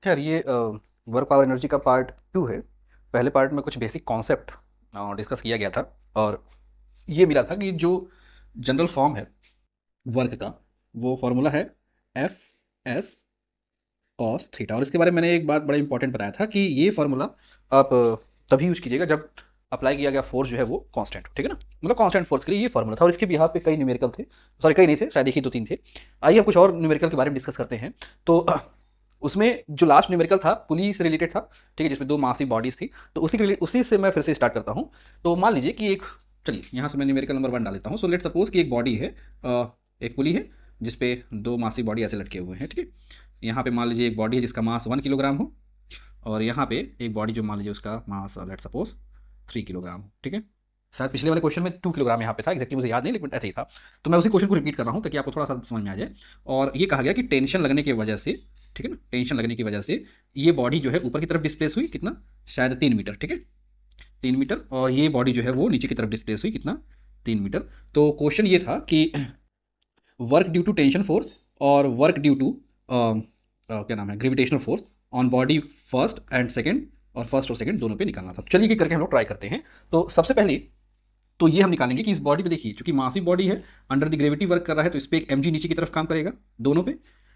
खैर ये work power energy का पार्ट 2 है। पहले पार्ट में कुछ बेसिक कॉन्सेप्ट डिस्कस किया गया था और ये मिला था कि जो जनरल फॉर्म है वर्क का वो फॉर्मूला है एफ एस कॉस थीटा। और इसके बारे में मैंने एक बात बड़ा इंपॉर्टेंट बताया था कि ये फार्मूला आप तभी यूज कीजिएगा जब अप्लाई किया गया फोर्स जो है वो कांस्टेंट हो, ठीक है ना। मतलब कांस्टेंट फोर्स के लिए ये फार्मूला था और इसके बिहाफ पे कई न्यूमेरिकल थे, सॉरी कई नहीं थे, शायद एक ही दो तीन थे। आइए हम कुछ और न्यूमेरिकल के बारे में डिस्कस करते हैं। तो उसमें जो लास्ट न्यूमेरिकल था पुली से रिलेटेड था, ठीक है, जिसमें दो मासिव बॉडीज थी। तो उसी से मैं फिर से स्टार्ट करता हूँ। तो मान लीजिए कि एक, चलिए यहाँ से मैं न्यूमेरिकल नंबर 1 डाल देता हूँ। सो लेट सपोज कि एक बॉडी है, एक पुली है जिसपे दो मासिव बॉडी ऐसे लटके हुए हैं, ठीक है। यहाँ पे मान लीजिए एक बॉडी है जिसका मास 1 किलोग्राम हो और यहाँ पे एक बॉडी जो मान लीजिए उसका मास लेट सपोज 3 किलोग्राम हो, ठीक है। शायद पिछले वाले क्वेश्चन में 2 किलोग्राम यहाँ पे था, एक्जैक्टली मुझे याद नहीं, लेकिन ऐसे ही था। तो मैं उसी क्वेश्चन को रिपीट कर रहा हूँ ताकि आपको थोड़ा सा समझ में आ जाए। और ये कहा गया कि टेंशन लगने की वजह से, ठीक है ना, टेंशन लगने की वजह से ये बॉडी जो है ऊपर की तरफ डिस्प्लेस हुई कितना, शायद 3 मीटर, ठीक है, 3 मीटर। और ये बॉडी जो है वो नीचे की तरफ डिस्प्लेस हुई कितना, 3 मीटर। तो क्वेश्चन ये था कि work due to tension force और वर्क ड्यू टू क्या नाम है, gravitational force on body first and second, और फर्स्ट और सेकंड दोनों पे निकालना था। चलिए ये करके हम लोग ट्राई करते हैं। तो सबसे पहले तो ये हम निकालेंगे कि इस बॉडी पे देखिए, चूंकि मासिव बॉडी है, अंडर द ग्रेविटी वर्क कर रहा है, तो इस पर एक mg नीचे की तरफ काम करेगा दोनों पे,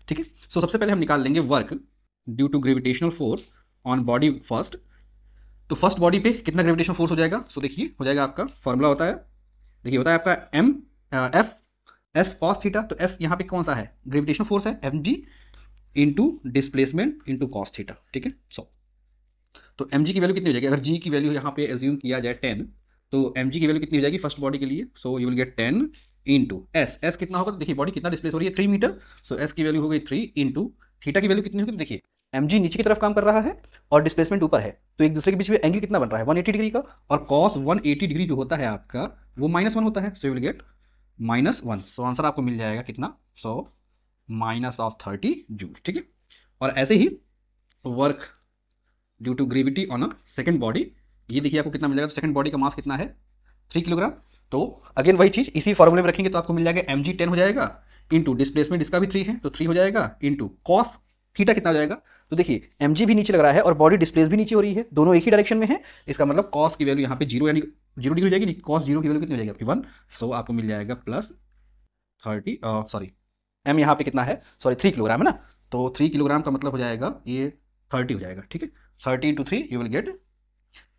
ठीक है। सो सबसे पहले हम निकाल लेंगे work due to gravitational force on body first. तो फर्स्ट बॉडी पे कितना ग्रेविटेशनल फोर्स हो जाएगा, सो देखिए हो जाएगा आपका फॉर्मूला होता है, देखिए होता है आपका M F S cos theta. तो एफ यहाँ पे कौन सा है, ग्रेविटेशनल फोर्स है, M G into displacement into cos theta, ठीक है। सो तो एम जी की वैल्यू कितनी हो जाएगी, अगर जी की वैल्यू यहाँ पे एज्यूम किया जाए 10, तो एम जी की वैल्यू कितनी हो जाएगी फर्स्ट बॉडी के लिए, सो you will gate 10 into S. S कितना होगा, तो देखिए बॉडी कितना डिस्प्लेस हो रही है, 3 मीटर। सो एस की वैल्यू हो गई 3 इंटू थीटा की वैल्यू कितनी होगी, तो देखिए एम जी नीचे की तरफ काम कर रहा है और डिस्प्लेसमेंट ऊपर है, तो एक दूसरे के बीच में एंगल कितना बन रहा है, 180 डिग्री का। और कॉस 180 डिग्री जो होता है आपका वो -1 होता है, सो you will gate -1। So answer आपको मिल जाएगा कितना, सो -30 जूल, ठीक है। और ऐसे ही work due to gravity on a second body, ये देखिए आपको कितना मिल जाएगा, सेकंड बॉडी का मास कितना है, 3 किलोग्राम। तो अगेन वही चीज़ इसी फॉर्मूले में रखेंगे तो आपको मिल जाएगा एम जी 10 हो जाएगा, इंटू डिस्प्लेसमेंट इसका भी 3 है तो 3 हो जाएगा, इंटू कॉस थीटा कितना हो जाएगा। तो देखिए एम जी भी नीचे लग रहा है और बॉडी डिस्प्लेस भी नीचे हो रही है, दोनों एक ही डायरेक्शन में है। इसका मतलब कॉस की वैल्यू यहाँ पे 0 यानी 0 डिग्री हो जाएगी, कॉस 0 की वैल्यू कितनी हो जाएगी आपकी 1। सो आपको मिल जाएगा +30, सॉरी एम यहाँ पे कितना है, सॉरी 3 किलोग्राम है ना, तो 3 किलोग्राम का मतलब हो जाएगा ये 30 हो जाएगा, ठीक है। 30 into 3 you will get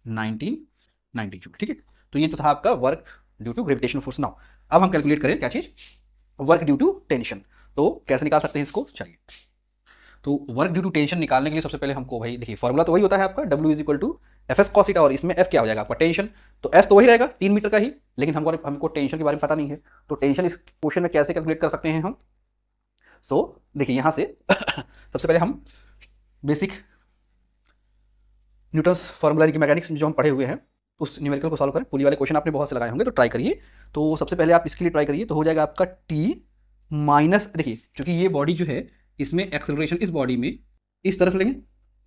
1990 joule, ठीक है। तो ये तो था आपका work due to gravitational force. Now अब हम कैलकुलेट करें क्या चीज, वर्क ड्यू टू टेंशन। तो कैसे निकाल सकते हैं इसको, चलिए। तो वर्क ड्यू टू टेंशन निकालने के लिए सबसे पहले हमको भाई देखिए फॉर्मूला तो वही होता है आपका W is equal to F S cos theta, और इसमें एफ क्या हो जाएगा आपका टेंशन। तो एस तो वही रहेगा 3 मीटर का ही, लेकिन हमको टेंशन के बारे में पता नहीं है। तो टेंशन इस क्वेश्चन में कैसे कैलकुलेट कर सकते हैं हम। सो देखिए यहाँ से सबसे पहले हम बेसिक न्यूटन्स फार्मूला की मैकेनिक्स जो हम पढ़े हुए हैं उस न्यूमेरिकल को सॉल्व करें। पुली वाले क्वेश्चन आपने बहुत से लगाए होंगे तो ट्राई करिए। तो सबसे पहले आप इसके लिए ट्राई करिए, तो हो जाएगा आपका टी माइनस, देखिए क्योंकि ये बॉडी जो है इसमें एक्सेलरेशन इस बॉडी में इस तरफ लेंगे,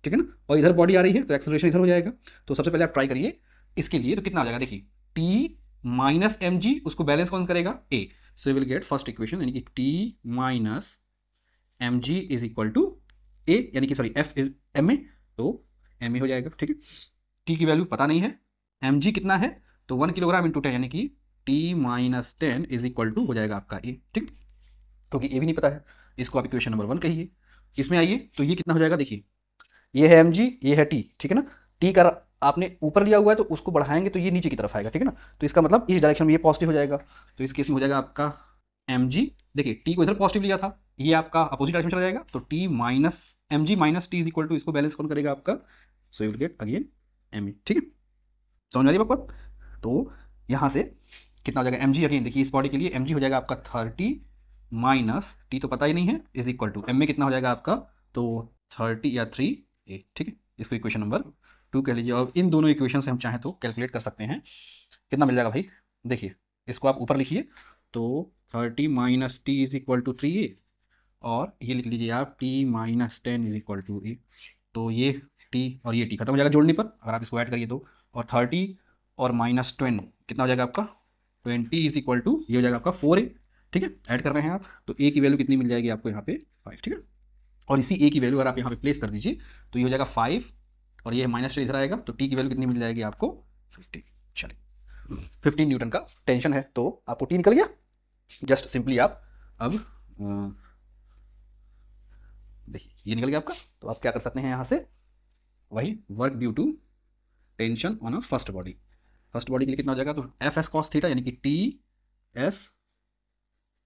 ठीक है ना, और इधर बॉडी आ रही है तो एक्सेलरेशन इधर हो जाएगा। तो सबसे पहले आप ट्राई करिए इसके लिए, तो कितना आ जाएगा देखिए टी माइनस एम जी, उसको बैलेंस कौन करेगा, A. So you will get first equation यानी कि T minus M G is equal to A, यानी कि sorry F is M A, तो एम ए हो जाएगा, ठीक है। टी की वैल्यू पता नहीं है, एम जी कितना है, तो 1 किलोग्राम इंटू 10 यानी कि T minus 10 is equal to हो जाएगा आपका ए, ठीक, क्योंकि ए भी नहीं पता है, इसको आप इक्वेशन नंबर 1 कहिए। इसमें आइए तो ये कितना हो जाएगा, देखिए ये है एम जी, ये है टी, ठीक है ना। टी का आपने ऊपर लिया हुआ है तो उसको बढ़ाएंगे तो ये नीचे की तरफ आएगा, ठीक है ना। तो इसका मतलब इस डायरेक्शन में ये पॉजिटिव हो जाएगा, तो इस केस में हो जाएगा आपका एम जी, देखिए टी को इधर पॉजिटिव लिया था, ये आपका अपोजिट डायरेक्शन चला जाएगा, तो T minus M G minus T is equal to, इसको बैलेंस कौन करेगा आपका, so you will get again M A, ठीक है। समझ आ रही है बात। तो यहाँ से कितना हो जाएगा एम जी, अगेन देखिए इस बॉडी के लिए एम जी हो जाएगा आपका 30 माइनस टी तो पता ही नहीं है is equal to M A कितना हो जाएगा आपका, तो 30 या 3 ए, ठीक है। इसको इक्वेशन नंबर 2 कह लीजिए, और इन दोनों इक्वेशन से हम चाहें तो कैलकुलेट कर सकते हैं कितना मिल जाएगा भाई। देखिए इसको आप ऊपर लिखिए, तो 30 minus T is equal to 3 A, और ये लिख लीजिए आप T minus 10 is equal to A. तो ये टी और ये टी खत्म हो जाएगा जोड़ने पर, अगर आप इसको ऐड करिए तो, और 30 और -10 कितना हो जाएगा आपका 20 इज इक्वल टू, ये हो जाएगा आपका 4 ए, ठीक है। ऐड कर रहे हैं आप, तो ए की वैल्यू कितनी मिल जाएगी आपको यहाँ पे 5, ठीक है। और इसी ए की वैल्यू अगर आप यहाँ पे प्लेस कर दीजिए तो ये हो जाएगा 5 और ये माइनस इधर आएगा, तो टी की वैल्यू कितनी मिल जाएगी आपको 15। चलिए 15 न्यूटन का टेंशन है, तो आपको टी निकल गया। जस्ट सिंपली आप अब देखिए ये निकल गया आपका, तो आप क्या कर सकते हैं यहाँ से, वही work due to tension on a first body, first body के लिए कितना हो जाएगा, तो एफ एस कॉस थीटा यानी कि टी एस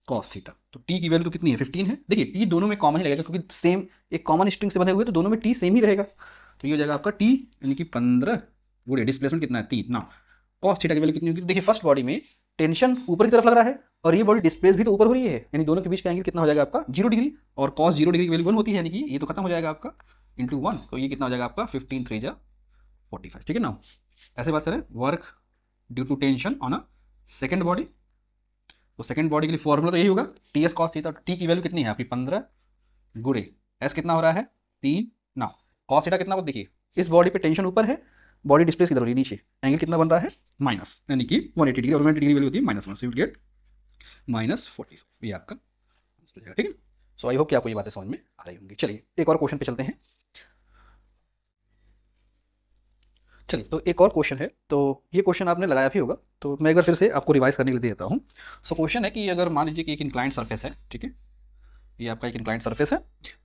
कॉस थीटा, तो टी की वैल्यू तो कितनी है 15 है। देखिए टी दोनों में कॉमन ही लगेगा क्योंकि सेम एक कॉमन स्ट्रिंग से बने हुए, तो दोनों में टी सेम ही रहेगा, तो ये हो जाएगा आपका टी यानी कि 15 गुणे डिस्प्लेसमेंट कितना है 3 ना, कॉस थीटा की वैल्यू कितनी होगी, देखिए फर्स्ट बॉडी में टेंशन ऊपर की तरफ लग रहा है और ये बॉडी डिस्प्लेस भी तो ऊपर हो रही है, यानी दोनों के बीच का एंगल कितना हो जाएगा आपका 0 डिग्री, और कॉस 0 डिग्री की वैल्यू 1 होती है, यानी कि ये तो खत्म हो जाएगा आपका इंटू 1, तो ये कितना हो जाएगा आपका 15 3 जा 45, ठीक है ना। ऐसे बात करें work due to tension on a second body, तो सेकंड बॉडी के लिए फॉर्मूला तो यही होगा T S cos theta, T की वैल्यू कितनी है आपकी 15 गुणे एस कितना हो रहा है 3 ना, कॉस थीटा कितना हो, देखिए इस बॉडी पे टेंशन ऊपर है, बॉडी डिस्प्लेस किधर हो रही है नीचे, एंगल कितना बन रहा है माइनस, यानी कि 180 डिग्री, और 180 डिग्री वैल्यू होती है -1, सो यू विल गेट -45, ये आपका हो जाएगा, ठीक है। सो आई होप कि आपको ये बातें समझ में आ रही होंगी। चलिए एक और क्वेश्चन पे चलते हैं। चलिए तो एक और क्वेश्चन है, तो ये क्वेश्चन आपने लगाया भी होगा, तो मैं एक बार फिर से आपको रिवाइज करने के लिए दे देता हूँ। सो क्वेश्चन है कि अगर मान लीजिए कि एक इंक्लाइंड सरफेस है, ठीक है, ये आपका एक इंक्लाइंड सरफेस है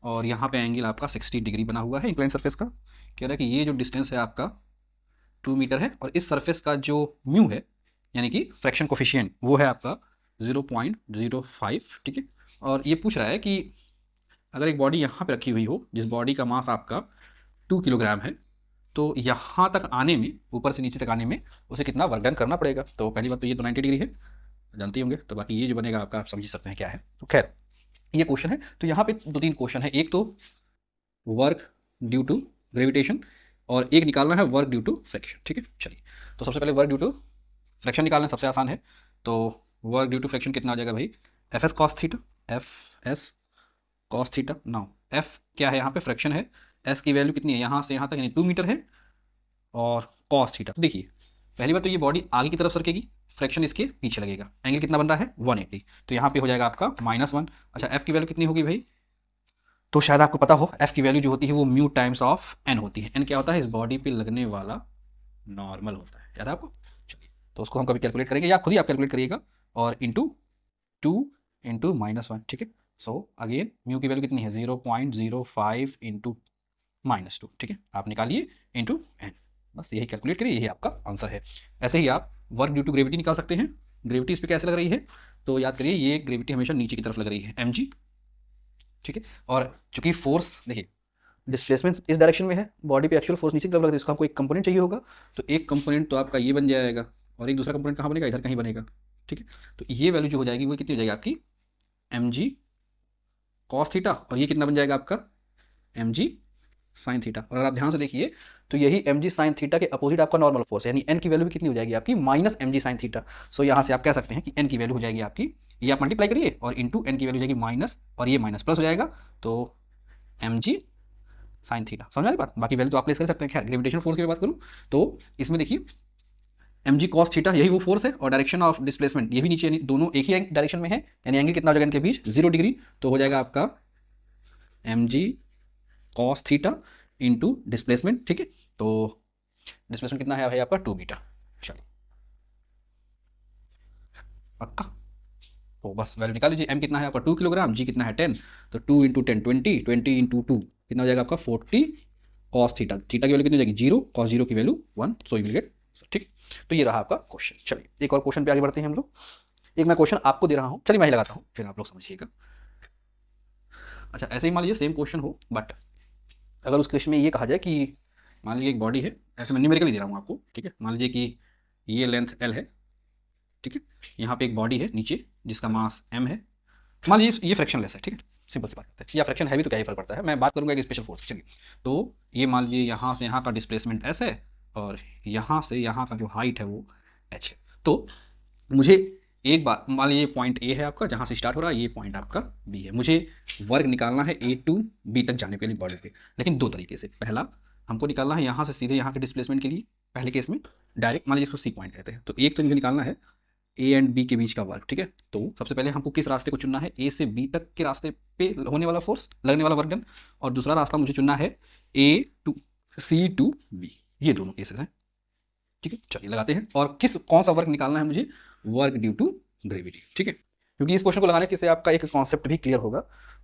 और यहाँ पे एंगल आपका 60 डिग्री बना हुआ है इंक्लाइंड सरफेस का, कह रहा है कि ये जो डिस्टेंस है आपका 2 मीटर है और इस सरफेस का जो म्यू है यानी कि फ्रैक्शन कोफिशिएंट वो है आपका 0.05, ठीक है। और ये पूछ रहा है कि अगर एक बॉडी यहाँ पे रखी हुई हो जिस बॉडी का मास आपका 2 किलोग्राम है, तो यहाँ तक आने में, ऊपर से नीचे तक आने में उसे कितना वर्क डन करना पड़ेगा। तो पहली बात तो ये तो 90 डिग्री है, जानते ही होंगे, तो बाकी ये जो बनेगा आपका आप समझ सकते हैं क्या है। तो खैर ये क्वेश्चन है, तो यहाँ पे 2-3 क्वेश्चन है, एक तो वर्क ड्यू टू ग्रेविटेशन और एक निकालना है वर्क ड्यू टू फ्रैक्शन, ठीक है। चलिए तो सबसे पहले वर्क ड्यू टू फ्रैक्शन निकालना सबसे आसान है, तो वर्क ड्यू टू फ्रैक्शन कितना आ जाएगा भाई, F S cos theta, F S cos theta, now F क्या है यहाँ पे फ्रैक्शन है, एस की वैल्यू कितनी है यहाँ से यहाँ तक यानी 2 मीटर है, और कॉस थीटा, तो देखिए पहली बात तो ये बॉडी आगे की तरफ सरकेगी, फ्रैक्शन इसके पीछे लगेगा, एंगल कितना बन रहा है 180, तो यहाँ पे हो जाएगा आपका -1। अच्छा एफ की वैल्यू कितनी होगी भाई, तो शायद आपको पता हो एफ की वैल्यू जो होती है वो म्यू टाइम्स ऑफ एन होती है, एन क्या होता है इस बॉडी पे लगने वाला नॉर्मल होता है, याद है आपको। चलिए तो उसको हम कभी कैलकुलेट करेंगे या खुद ही आप कैलकुलेट करिएगा, और इंटू 2 इंटू -1, ठीक है। सो अगेन म्यू की वैल्यू कितनी है 0.05 इंटू -2, ठीक है, आप निकालिए इंटू एन, बस यही कैलकुलेट करिए, यही आपका आंसर है। ऐसे ही आप वर्क ड्यू टू ग्रेविटी निकाल सकते हैं, ग्रेविटी इस पर कैसे लग रही है, तो याद करिए ये ग्रेविटी हमेशा नीचे की तरफ लग रही है mg, ठीक है, और चूंकि फोर्स देखिए डिस्प्लेसमेंट इस डायरेक्शन में है, बॉडी पे एक्चुअल फोर्स नीचे की तरफ लग रही है, इसको आपको एक कंपोनेंट चाहिए होगा, तो एक कंपोनेंट तो आपका ये बन जाएगा और एक दूसरा कंपोनेंट कहाँ बनेगा, इधर कहीं बनेगा, ठीक है। तो ये वैल्यू जो हो जाएगी वो कितनी हो जाएगी आपकी mg कॉस थीटा, और ये कितना बन जाएगा आपका mg साइन थीटा, और अगर आप ध्यान से देखिए तो यही mg साइन थीटा के अपोजिट आपका नॉर्मल फोर्स है, यानी n की वैल्यू भी कितनी हो जाएगी आपकी -mg साइन थीटा। सो यहाँ से आप कह सकते हैं कि n की वैल्यू हो जाएगी आपकी, ये आप मल्टीप्लाई करिए और इंटू n की वैल्यू हो जाएगी माइनस, और ये माइनस प्लस हो जाएगा, तो mg साइन थीटा, समझ आ रही बात। बाकी वैल्यू तो आप प्लेस कर सकते हैं। खैर ग्रेविटेशन फोर्स की बात करूँ तो इसमें देखिए mg cos थीटा यही वो फोर्स है, और डायरेक्शन ऑफ डिस्प्लेसमेंट ये भी नीचे, यानी दोनों एक ही डायरेक्शन में है, यानी एंगल कितना हो जाएगा इनके बीच 0 डिग्री, तो हो जाएगा आपका mg cos theta into displacement, ठीक है। तो डिस्प्लेसमेंट कितना है भाई आपका 2 मीटर, चलिए पक्का, तो बस वैल्यू निकाल लीजिए, m कितना है आपका 2 किलोग्राम, g कितना है 10, तो 2 इंटू 10 20, 20 इंटू 2 कितना हो जाएगा आपका 40 कॉस थीटा, थीटा की वैल्यू कितनी हो जाएगी 0, कॉस 0 की value 1, so you will gate, ठीक। तो ये रहा आपका क्वेश्चन। चलिए एक और क्वेश्चन पे आगे बढ़ते हैं हम लोग, एक मैं क्वेश्चन आपको दे रहा हूँ, चलिए मैं ही लगाता हूँ फिर आप लोग समझिएगा। अच्छा ऐसे ही मान लीजिए सेम क्वेश्चन हो, बट अगर उस क्वेश्चन में ये कहा जाए कि मान लीजिए एक बॉडी है, ऐसे मैं न्यूमेरिकली दे रहा हूँ आपको, ठीक है, मान लीजिए कि ये लेंथ l है, ठीक है, यहाँ पे एक बॉडी है नीचे जिसका मास m है, मान लीजिए ये फ्रैक्शन लेस है, ठीक है, सिंपल सी बात करते हैं, या फ्रैक्शन है भी तो क्या ही फर्क पड़ता है, मैं बात करूंगा एक स्पेशल फोर्स। चलिए तो ये मान लीजिए यहाँ से यहाँ का डिस्प्लेसमेंट s है और यहाँ से यहाँ का जो हाइट है वो h है, तो मुझे एक बात मान लीजिए पॉइंट A है आपका जहाँ से स्टार्ट हो रहा है, ये पॉइंट आपका B है, मुझे वर्क निकालना है A टू B तक जाने के लिए बॉडी पे, लेकिन दो तरीके से। पहला हमको निकालना है यहाँ से सीधे यहाँ के डिस्प्लेसमेंट के लिए, पहले केस में डायरेक्ट मान लीजिए इसको C पॉइंट कहते हैं, तो एक तो मुझे निकालना है ए एंड बी के बीच का वर्क, ठीक है। तो सबसे पहले हमको किस रास्ते को चुनना है, ए से बी तक के रास्ते पे होने वाला फोर्स, लगने वाला वर्क डन, और दूसरा रास्ता मुझे चुनना है ए टू सी टू बी, ये दोनों केसेस हैं, ठीक है। चलिए लगाते हैं, और कौन सा वर्क निकालना है मुझे, वर्क ड्यू टू ग्रेविटी, ठीक है। क्योंकि इस क्वेश्चन को लगाने से आपका एक कॉन्सेप्ट भी क्लियर होगा,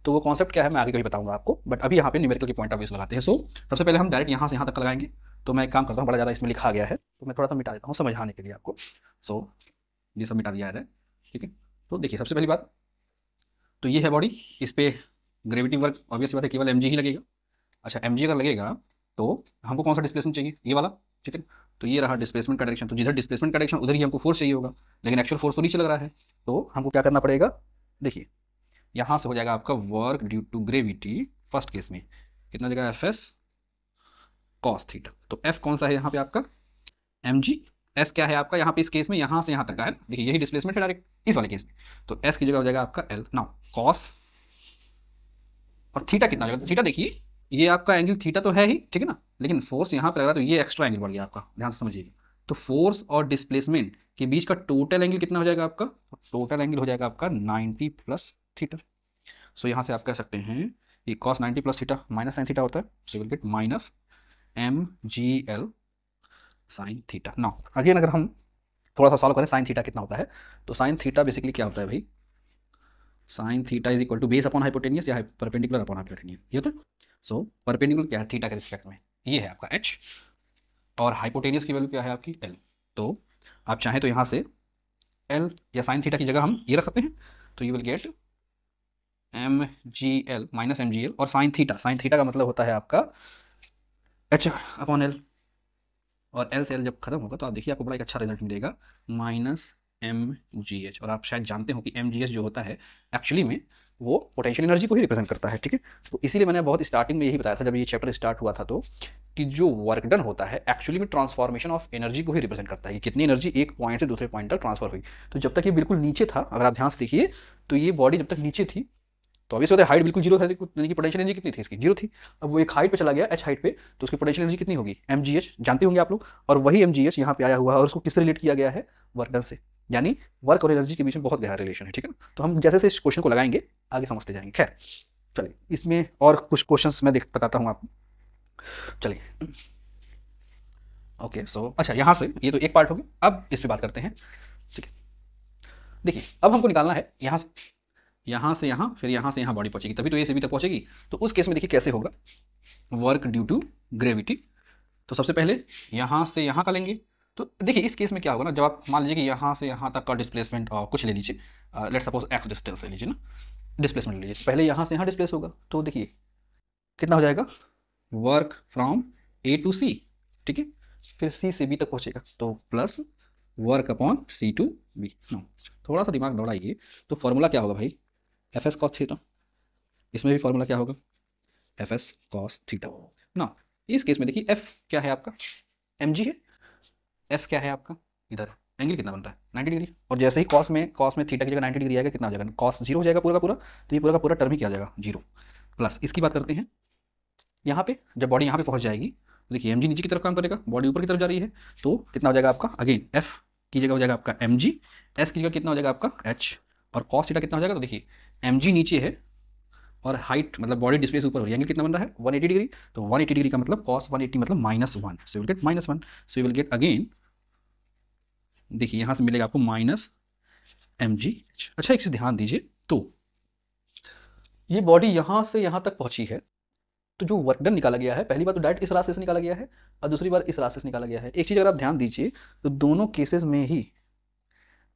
तो वो कॉन्सेप्ट क्या है मैं आगे कभी बताऊंगा आपको, बट अभी यहाँ पे न्यूमेरिकल के पॉइंट ऑफ व्यू से लगाते हैं। सो सबसे पहले हम डायरेक्ट यहाँ से यहाँ तक लगाएंगे। तो मैं एक काम करता हूँ, बड़ा ज़्यादा इसमें लिखा गया है तो मैं थोड़ा सा मिटा देता हूँ समझाने के लिए आपको। सो ये सब मिटा दिया है, ठीक है। तो देखिए सबसे पहली बात तो ये है बॉडी, इस पर ग्रेविटी वर्क ऑब्वियस बात है केवल mg ही लगेगा। अच्छा mg अगर लगेगा तो हमको कौन सा डिस्प्लेसमेंट चाहिए, ये वाला, ठीक है। तो ये रहा डिस्प्लेसमेंट का डायरेक्शन, तो जिधर डिस्प्लेसमेंट का डायरेक्शन उधर ही हमको फोर्स चाहिए होगा, लेकिन एक्चुअल फोर्स तो नीचे लग रहा है। तो हमको क्या करना पड़ेगा, देखिए यहाँ से हो जाएगा आपका work due to gravity, first case में कितना देगा, एफ एस कॉस थीटा। तो एफ कौन सा है यहाँ पे आपका, एम जी, एस क्या है आपका यहाँ पे इस केस में, यहाँ से यहाँ तक का है, देखिए यही डिस्प्लेसमेंट है डायरेक्ट इस वाले केस में। तो एस की जगह हो जाएगा आपका एल। नाउ कॉस और थीटा कितना हो जाएगा, थीटा देखिए ये आपका एंगल थीटा तो है ही, ठीक है ना, लेकिन फोर्स यहाँ पे लग रहा है तो ये एक्स्ट्रा एंगल बढ़ गया आपका, ध्यान से समझिएगा। तो फोर्स और डिस्प्लेसमेंट के बीच का टोटल एंगल कितना हो जाएगा आपका, टोटल एंगल हो जाएगा आपका 90 प्लस थीटा। सो यहाँ से आप कह सकते हैं ये cos 90 plus theta minus sine theta होता है, so will get minus M G L sine theta. Now again अगर हम थोड़ा सा सॉल्व करें साइन थीटा कितना होता है, तो साइन थीटा बेसिकली क्या होता है भाई, sine theta is equal to base upon hypotenuse या परपेंडिकुलर अपॉन हाइपोटेनियस, ये होता है। सो परपेंडिकुलर क्या है थीटा के रिस्पेक्ट में, ये है आपका h, और हाइपोटेनियस की वैल्यू क्या है आपकी l। तो आप चाहें तो यहाँ से l या साइन थीटा की जगह हम ये रख सकते हैं, तो you will get M G L minus M G L, और साइन थीटा का मतलब होता है आपका h अपॉन एल, और एल से एल जब खत्म होगा तो आप देखिए आपको बड़ा एक अच्छा रिजल्ट मिलेगा, माइनस एम जी एच। और आप शायद जानते हो कि एम जी एच जो होता है एक्चुअली में वो पोटेंशियल एनर्जी को ही रिप्रेजेंट करता है, ठीक है। तो इसीलिए मैंने बहुत स्टार्टिंग में यही बताया था जब ये चैप्टर स्टार्ट हुआ था, तो कि जो वर्क डन होता है एक्चुअली में ट्रांसफॉर्मेशन ऑफ एनर्जी को ही रिप्रेजेंट करता है, कि कितनी एनर्जी एक पॉइंट से दूसरे पॉइंट तक ट्रांसफर हुई। तो जब तक ये बिल्कुल नीचे था, अगर आप ध्यान से देखिए तो ये बॉडी जब तक नीचे थी तो अभी से हाइट बिल्कुल जीरो था, यानी कि पोटेंशियल एनर्जी कितनी थी इसकी, जीरो थी। अब वो एक हाइट पे चला गया एच हाइट पे, तो उसकी पोटेंशियल एनर्जी कितनी होगी, एम जी एच, जानते होंगे आप लोग। और वही एम जी एच यहाँ पे आया हुआ है, और उसको किससे रिलेट किया गया है, वर्क डन से, यानी वर्क और एनर्जी के बीच में बहुत गहरा रिलेशन है, ठीक है ना। तो हम जैसे से इस क्वेश्चन को लगाएंगे आगे समझते जाएंगे। खैर चलिए इसमें और कुछ क्वेश्चन मैं बताता हूँ आपको, चलिए ओके। सो अच्छा यहाँ से ये तो एक पार्ट हो गया, अब इस पर बात करते हैं, ठीक है। देखिए अब हमको निकालना है यहाँ से यहाँ, फिर यहाँ से यहाँ बॉडी पहुँचेगी तभी तो ए से बी तक पहुँचेगी। तो उस केस में देखिए कैसे होगा, वर्क ड्यू टू ग्रेविटी। तो सबसे पहले यहाँ से यहाँ का लेंगे, तो देखिए इस केस में क्या होगा ना, जब आप मान लीजिए कि यहाँ से यहाँ तक का डिस्प्लेसमेंट और कुछ ले लीजिए, लेट सपोज एक्स डिस्टेंस ले लीजिए ना, डिस्प्लेसमेंट ले लीजिए, पहले यहाँ से यहाँ डिस्प्लेस होगा, तो देखिए कितना हो जाएगा, work from A to C, ठीक है, फिर सी से बी तक पहुँचेगा तो plus work upon C to B. No थोड़ा सा दिमाग दौड़ाइए, तो फॉर्मूला क्या होगा भाई, एफ एस कॉस थीटा, इसमें भी फॉर्मूला क्या होगा, एफ एस कॉस थीटा ना। इस केस में देखिए एफ क्या है आपका, एम जी है, एस क्या है आपका, इधर एंगल कितना बन रहा है 90 डिग्री, और जैसे ही कॉस में थीटा की जगह 90 डिग्री आएगा कितना हो जाएगा, कॉस जीरो हो जाएगा पूरा का पूरा, तो ये पूरा का पूरा टर्म ही क्या आ जाएगा जीरो। प्लस इसकी बात करते हैं यहाँ पे, जब बॉडी यहाँ पे पहुँच जाएगी तो देखिए एम जी नीचे की तरफ काम करेगा, बॉडी ऊपर की तरफ जा रही है, तो कितना हो जाएगा आपका, अगेन एफ की जगह हो जाएगा आपका एम जी, एस की जगह कितना हो जाएगा आपका एच, और कॉस थीटा कितना हो जाएगा, तो देखिए एम जी नीचे है और हाइट मतलब बॉडी डिस्प्लेस ऊपर हो रही है, एंगल कितना बन रहा है 180 डिग्री, तो 180 डिग्री का मतलब cos 180 मतलब -1, सो you will gate -1, so you will get again देखिए यहाँ से मिलेगा आपको माइनस एम जी एच। अच्छा एक चीज़ ध्यान दीजिए, तो ये बॉडी यहाँ से यहाँ तक पहुँची है, तो जो वर्क डन निकाला गया है पहली बार तो डायरेक्ट इस रास्ते से निकाला गया है, और दूसरी बार इस रास्ते से निकाला गया है। एक चीज़ अगर आप ध्यान दीजिए तो दोनों केसेस में ही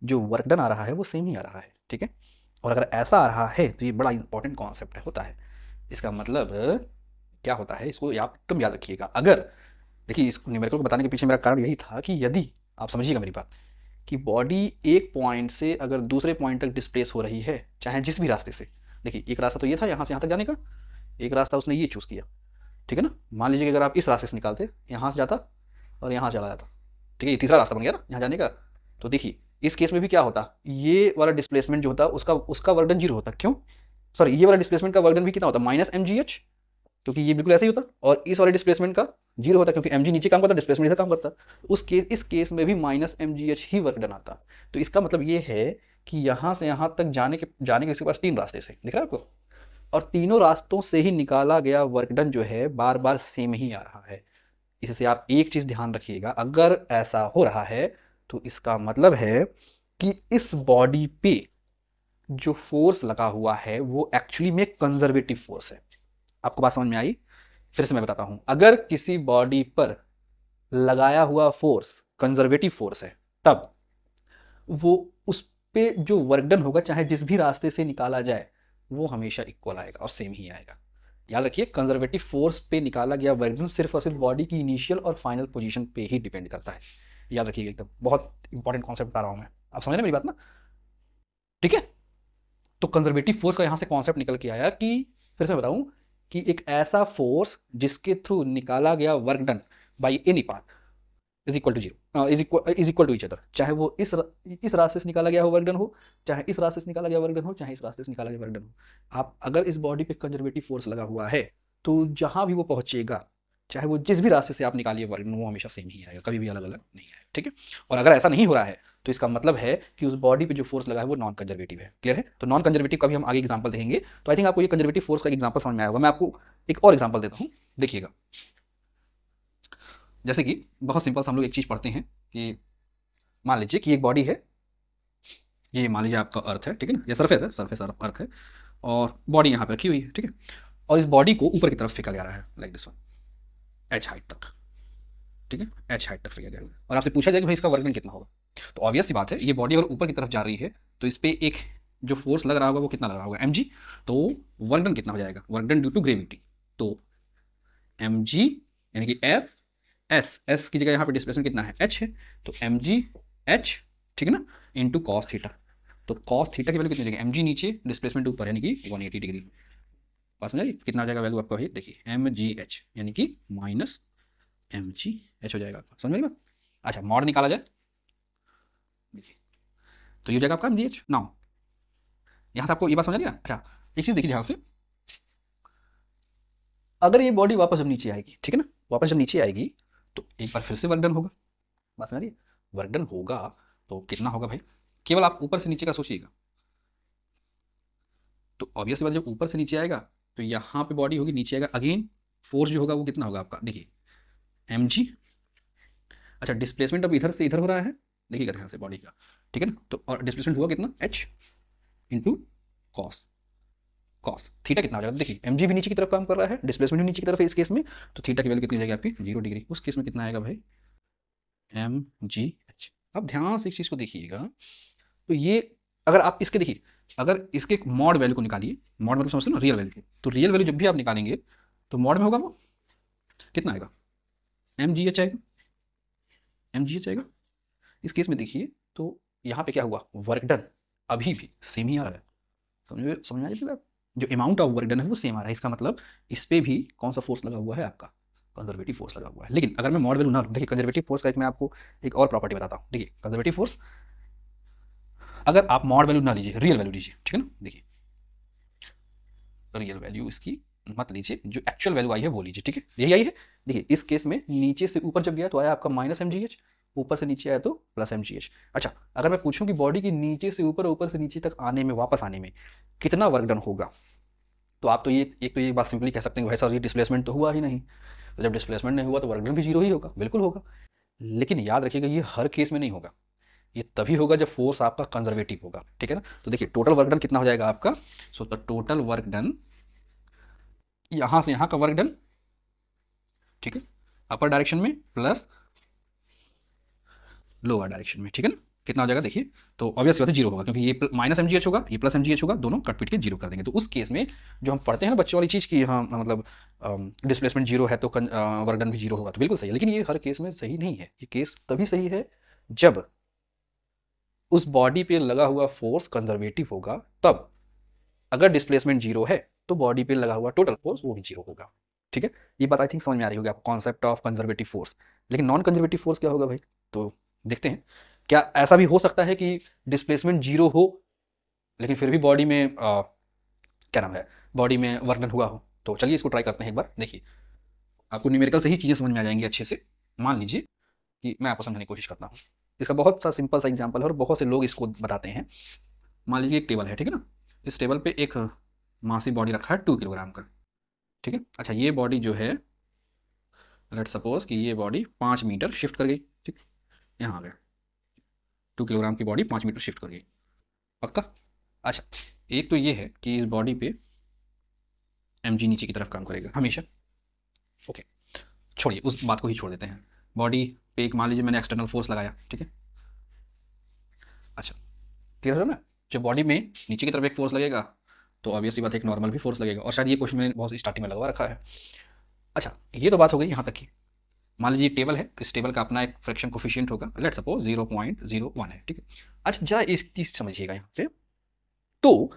जो वर्क डन आ रहा है वो सेम ही आ रहा है, ठीक है। और अगर ऐसा आ रहा है तो ये बड़ा इंपॉर्टेंट कॉन्सेप्ट होता है, इसका मतलब क्या होता है, इसको आप एकदम याद रखिएगा। अगर देखिए इसको न्यूमेरिकल को बताने के पीछे मेरा कारण यही था कि यदि आप समझिएगा मेरी बात, कि बॉडी एक पॉइंट से अगर दूसरे पॉइंट तक डिस्प्लेस हो रही है चाहे जिस भी रास्ते से, देखिए एक रास्ता तो ये था यहाँ से यहाँ तक जाने का, एक रास्ता उसने ये चूज़ किया, ठीक है ना। मान लीजिए कि अगर आप इस रास्ते से निकालते, यहाँ से जाता और यहाँ चला जाता, ठीक है, ये तीसरा रास्ता बन गया ना यहाँ जाने का। तो देखिए इस केस में भी क्या होता, ये वाला डिस्प्लेसमेंट जो होता उसका वर्क डन जीरो होता, क्यों, सॉरी ये वाला डिस्प्लेसमेंट का वर्क डन भी कितना होता, माइनस एम जी एच, क्योंकि ये बिल्कुल ऐसे ही होता, और इस वाले डिस्प्लेसमेंट का जीरो होता, क्योंकि एम नीचे काम करता, डिस्प्लेसमेंट इधर काम करता। इस केस में भी माइनस एम ही वर्क डन आता। तो इसका मतलब ये है कि यहाँ से यहाँ तक जाने के इसके पास 3 रास्ते से, दिख रहा है आपको, और तीनों रास्तों से ही निकाला गया वर्क डन जो है बार बार सेम ही आ रहा है। इससे आप एक चीज ध्यान रखिएगा, अगर ऐसा हो रहा है तो इसका मतलब है कि इस बॉडी पे जो फोर्स लगा हुआ है वो एक्चुअली में कंजर्वेटिव फोर्स है। आपको बात समझ में आई? फिर से मैं बताता हूं, अगर किसी बॉडी पर लगाया हुआ फोर्स कंजर्वेटिव फोर्स है, तब वो उस पे जो वर्क डन होगा, चाहे जिस भी रास्ते से निकाला जाए, वो हमेशा इक्वल आएगा और सेम ही आएगा। याद रखिए, कंजर्वेटिव फोर्स पे निकाला गया वर्क डन सिर्फ और सिर्फ बॉडी की इनिशियल और फाइनल पोजीशन पे ही डिपेंड करता है। याद रखिएगा, एकदम बहुत इंपॉर्टेंट कॉन्सेप्ट बता रहा हूं मैं, आप समझ रहे हैं मेरी बात ना? ठीक है, तो कंजर्वेटिव फोर्स का यहां से कॉन्सेप्ट निकल के आया कि, फिर से बताऊं, कि एक ऐसा फोर्स जिसके थ्रू निकाला गया work done by any path is equal to zero, is equal to each other, चाहे वो इस रास्ते से निकाला गया हो वर्क डन हो, चाहे इस रास्ते से निकाला गया वर्क डन हो, चाहे इस रास्ते से निकाला गया वर्क डन हो। आप अगर इस बॉडी पे कंजर्वेटिव फोर्स लगा हुआ है, तो जहां भी वो पहुंचेगा, चाहे वो जिस भी रास्ते से आप निकालिए वर्क डन, वो हमेशा सेम ही आएगा, कभी भी अलग अलग नहीं आएगा। ठीक है, और अगर ऐसा नहीं हो रहा है तो इसका मतलब है कि उस बॉडी पे जो फोर्स लगा है वो नॉन कंजर्वेटिव है। क्लियर है? तो नॉन कंजर्वेटिव का भी हम आगे एग्जांपल देंगे। तो आई थिंक आपको ये कंजर्वेटिव फोर्स का एग्जांपल समझ में आया होगा। मैं आपको एक और एग्जांपल देता हूं, देखिएगा। जैसे कि बहुत सिंपल से हम लोग एक चीज पढ़ते हैं कि मान लीजिए कि एक बॉडी है, ये मान लीजिए आपका अर्थ है, ठीक है ना, ये सरफेस है, सरफेस ऑफ अर्थ है, और बॉडी यहाँ पे रखी हुई है, ठीक है, और इस बॉडी को ऊपर की तरफ फेंका जा रहा है, like this one, H height तक, ठीक है, एच हाइट तक फेंका गया, और आपसे पूछा जाए कि भाई इसका वर्क डन कितना होगा। तो ऑब्वियस सी बात है, ये बॉडी अगर ऊपर की तरफ जा रही है तो इस पर एक जो फोर्स लग रहा होगा वो कितना लग रहा होगा, एम। तो वर्क डन कितना हो जाएगा, work done due to gravity, तो एम यानी कि एफ एस की जगह यहाँ पे डिस्प्लेसमेंट कितना है, एच है, तो एम एच, ठीक है ना, इंटू कॉस थीटा। तो कॉस थीटा की वैल्यू कितनी हो जाएगी, एम नीचे डिस्प्लेसमेंट ऊपर, यानी कि 180 डिग्री। पास समझ, कितना हो जाएगा वैल्यू आपका, देखिए एम एच यानी कि माइनस एम एच हो जाएगा आपका। समझ में बात? अच्छा, मॉड निकाला जाए, देखिए, तो ये हो जाएगा आपका एम एच। नाउ यहाँ से आपको ये बात समझ आ रही है ना? अच्छा, एक चीज़ देखिए ध्यान से, अगर ये बॉडी वापस जब नीचे आएगी, ठीक है ना, वापस जब नीचे आएगी तो एक बार फिर से वर्क डन होगा। बात समझ आ रही है? वर्क डन होगा तो कितना होगा भाई, केवल आप ऊपर से नीचे का सोचिएगा। तो ऑब्वियस बात, जब ऊपर से नीचे आएगा तो यहाँ पे बॉडी होगी, नीचे आएगा, अगेन फोर्स जो होगा वो कितना होगा आपका, देखिए एम। अच्छा, डिस्प्लेसमेंट अब इधर से इधर हो रहा है, देखिएगा ध्यान से बॉडी का, ठीक है ना, तो और डिस्प्लेसमेंट हुआ कितना, H into cos, cos theta कितना हो जाएगा, देखिए एम भी नीचे की तरफ काम कर रहा है, डिस्प्लेसमेंट भी नीचे की तरफ है इस केस में, तो थीटा की वैल्यू कितनी हो जाएगी आपकी, 0 डिग्री। उस केस में कितना आएगा भाई, एम एच। अब ध्यान से इस चीज़ को देखिएगा, तो ये अगर आप इसके देखिए, अगर इसके मॉड वैल्यू को निकालिए, मॉड मतलब समझते हो ना, रियल वैल्यू की, तो रियल वैल्यू जब भी आप निकालेंगे तो मॉड में होगा वो कितना आएगा, एम आएगा, एम आएगा। इस केस में देखिए, तो यहाँ पे क्या हुआ, वर्क डन अभी भी सेम ही आ रहा है। समझ में आ रही है बात? जो अमाउंट ऑफ वर्क डन है वो सेम आ रहा है, इसका मतलब इस पे भी कौन सा फोर्स लगा हुआ है आपका, कंजर्वेटिव फोर्स लगा हुआ है। लेकिन अगर मैं मॉड वैल्यू ना, देखिए कंजर्वेटिव फोर्स का एक मैं आपको एक और प्रॉपर्टी बताता हूँ। देखिए कंजर्वेटिव फोर्स, अगर आप मॉड वैल्यू ना लीजिए, रियल वैल्यू लीजिए, ठीक है ना, देखिए रियल वैल्यू इसकी मत लीजिए, जो एक्चुअल वैल्यू आई है वो लीजिए, ठीक है, यही आई है। देखिए इस केस में नीचे से ऊपर जब गया तो आया आपका माइनस एम, ऊपर से नीचे आया तो प्लस एम। अच्छा, अगर मैं पूछूं कि बॉडी की नीचे से ऊपर, ऊपर से नीचे तक आने में, वापस आने में कितना वर्क डन होगा, तो आप तो ये एक तो ये बात सिंपली कह सकते हैं भाई साहब ये डिस्प्लेसमेंट तो हुआ ही नहीं, तो जब डिस्प्लेसमेंट नहीं हुआ तो वर्क डन भी जीरो ही होगा, बिल्कुल होगा। लेकिन याद रखिएगा, ये हर केस में नहीं होगा, ये तभी होगा जब फोर्स आपका कंजर्वेटिव होगा, ठीक है ना। तो देखिए टोटल वर्क डन कितना हो जाएगा आपका, so the total work done, यहां से यहां का वर्क डन, ठीक है, अपर डायरेक्शन में प्लस लोअर डायरेक्शन में, ठीक है ना, कितना हो जाएगा देखिए, तो ऑब्वियस बात है जीरो होगा, क्योंकि ये माइनस एम होगा, ये प्लस एम होगा, दोनों कट पिट के जीरो कर देंगे। तो उस केस में जो हम पढ़ते हैं ना बच्चों वाली चीज़ की, हाँ मतलब डिस्प्लेसमेंट जीरो है तो वर्क डन भी जीरो होगा, तो बिल्कुल सही है। लेकिन ये हर केस में सही नहीं है, ये केस तभी सही है जब उस बॉडी पे लगा हुआ फोर्स कंजर्वेटिव होगा, तब अगर डिस्प्लेसमेंट जीरो है तो बॉडी पे लगा हुआ टोटल फोर्स वो भी जीरो होगा, ठीक है। ये बात आई थिंक समझ में आ रही होगी आपको, कॉन्सेप्ट ऑफ कंजर्वेटिव फोर्स। लेकिन नॉन कंजर्वेटिव फोर्स क्या होगा भाई, तो देखते हैं। क्या ऐसा भी हो सकता है कि डिस्प्लेसमेंट जीरो हो लेकिन फिर भी बॉडी में क्या नाम है, बॉडी में वर्क डन हुआ हो, तो चलिए इसको ट्राई करते हैं एक बार। देखिए आपको न्यूमेरिकल से ही चीज़ें समझ में आ जाएंगी अच्छे से। मान लीजिए कि मैं आपको समझाने की कोशिश करता हूँ। इसका बहुत सा सिंपल सा एग्जांपल है और बहुत से लोग इसको बताते हैं। मान लीजिए एक टेबल है, ठीक है ना। इस टेबल पे एक मासी बॉडी रखा है 2 किलोग्राम का, ठीक है। अच्छा ये बॉडी जो है, लेट सपोज कि ये बॉडी 5 मीटर शिफ्ट कर गई, ठीक, यहाँ आ गया। 2 किलोग्राम की बॉडी 5 मीटर शिफ्ट कर गई, पक्का। अच्छा एक तो ये है कि इस बॉडी पे mg नीचे की तरफ काम करेगा हमेशा, ओके। छोड़िए उस बात को ही छोड़ देते हैं। बॉडी पे एक मान लीजिए मैंने एक्सटर्नल फोर्स लगाया, ठीक है। अच्छा क्लियर है ना। जब बॉडी में नीचे की तरफ एक फोर्स लगेगा तो ऑब्वियसली बात है एक नॉर्मल भी फोर्स लगेगा, और शायद ये क्वेश्चन मैंने बहुत स्टार्टिंग में लगवा रखा है। अच्छा ये तो बात हो गई यहाँ तक की। मान लीजिए टेबल है, इस टेबल का अपना एक फ्रैक्शन कोफिशिएंट होगा, लेट सपोज 0.01 है, ठीक है। अच्छा जरा इस चीज समझिएगा यहाँ पे। तो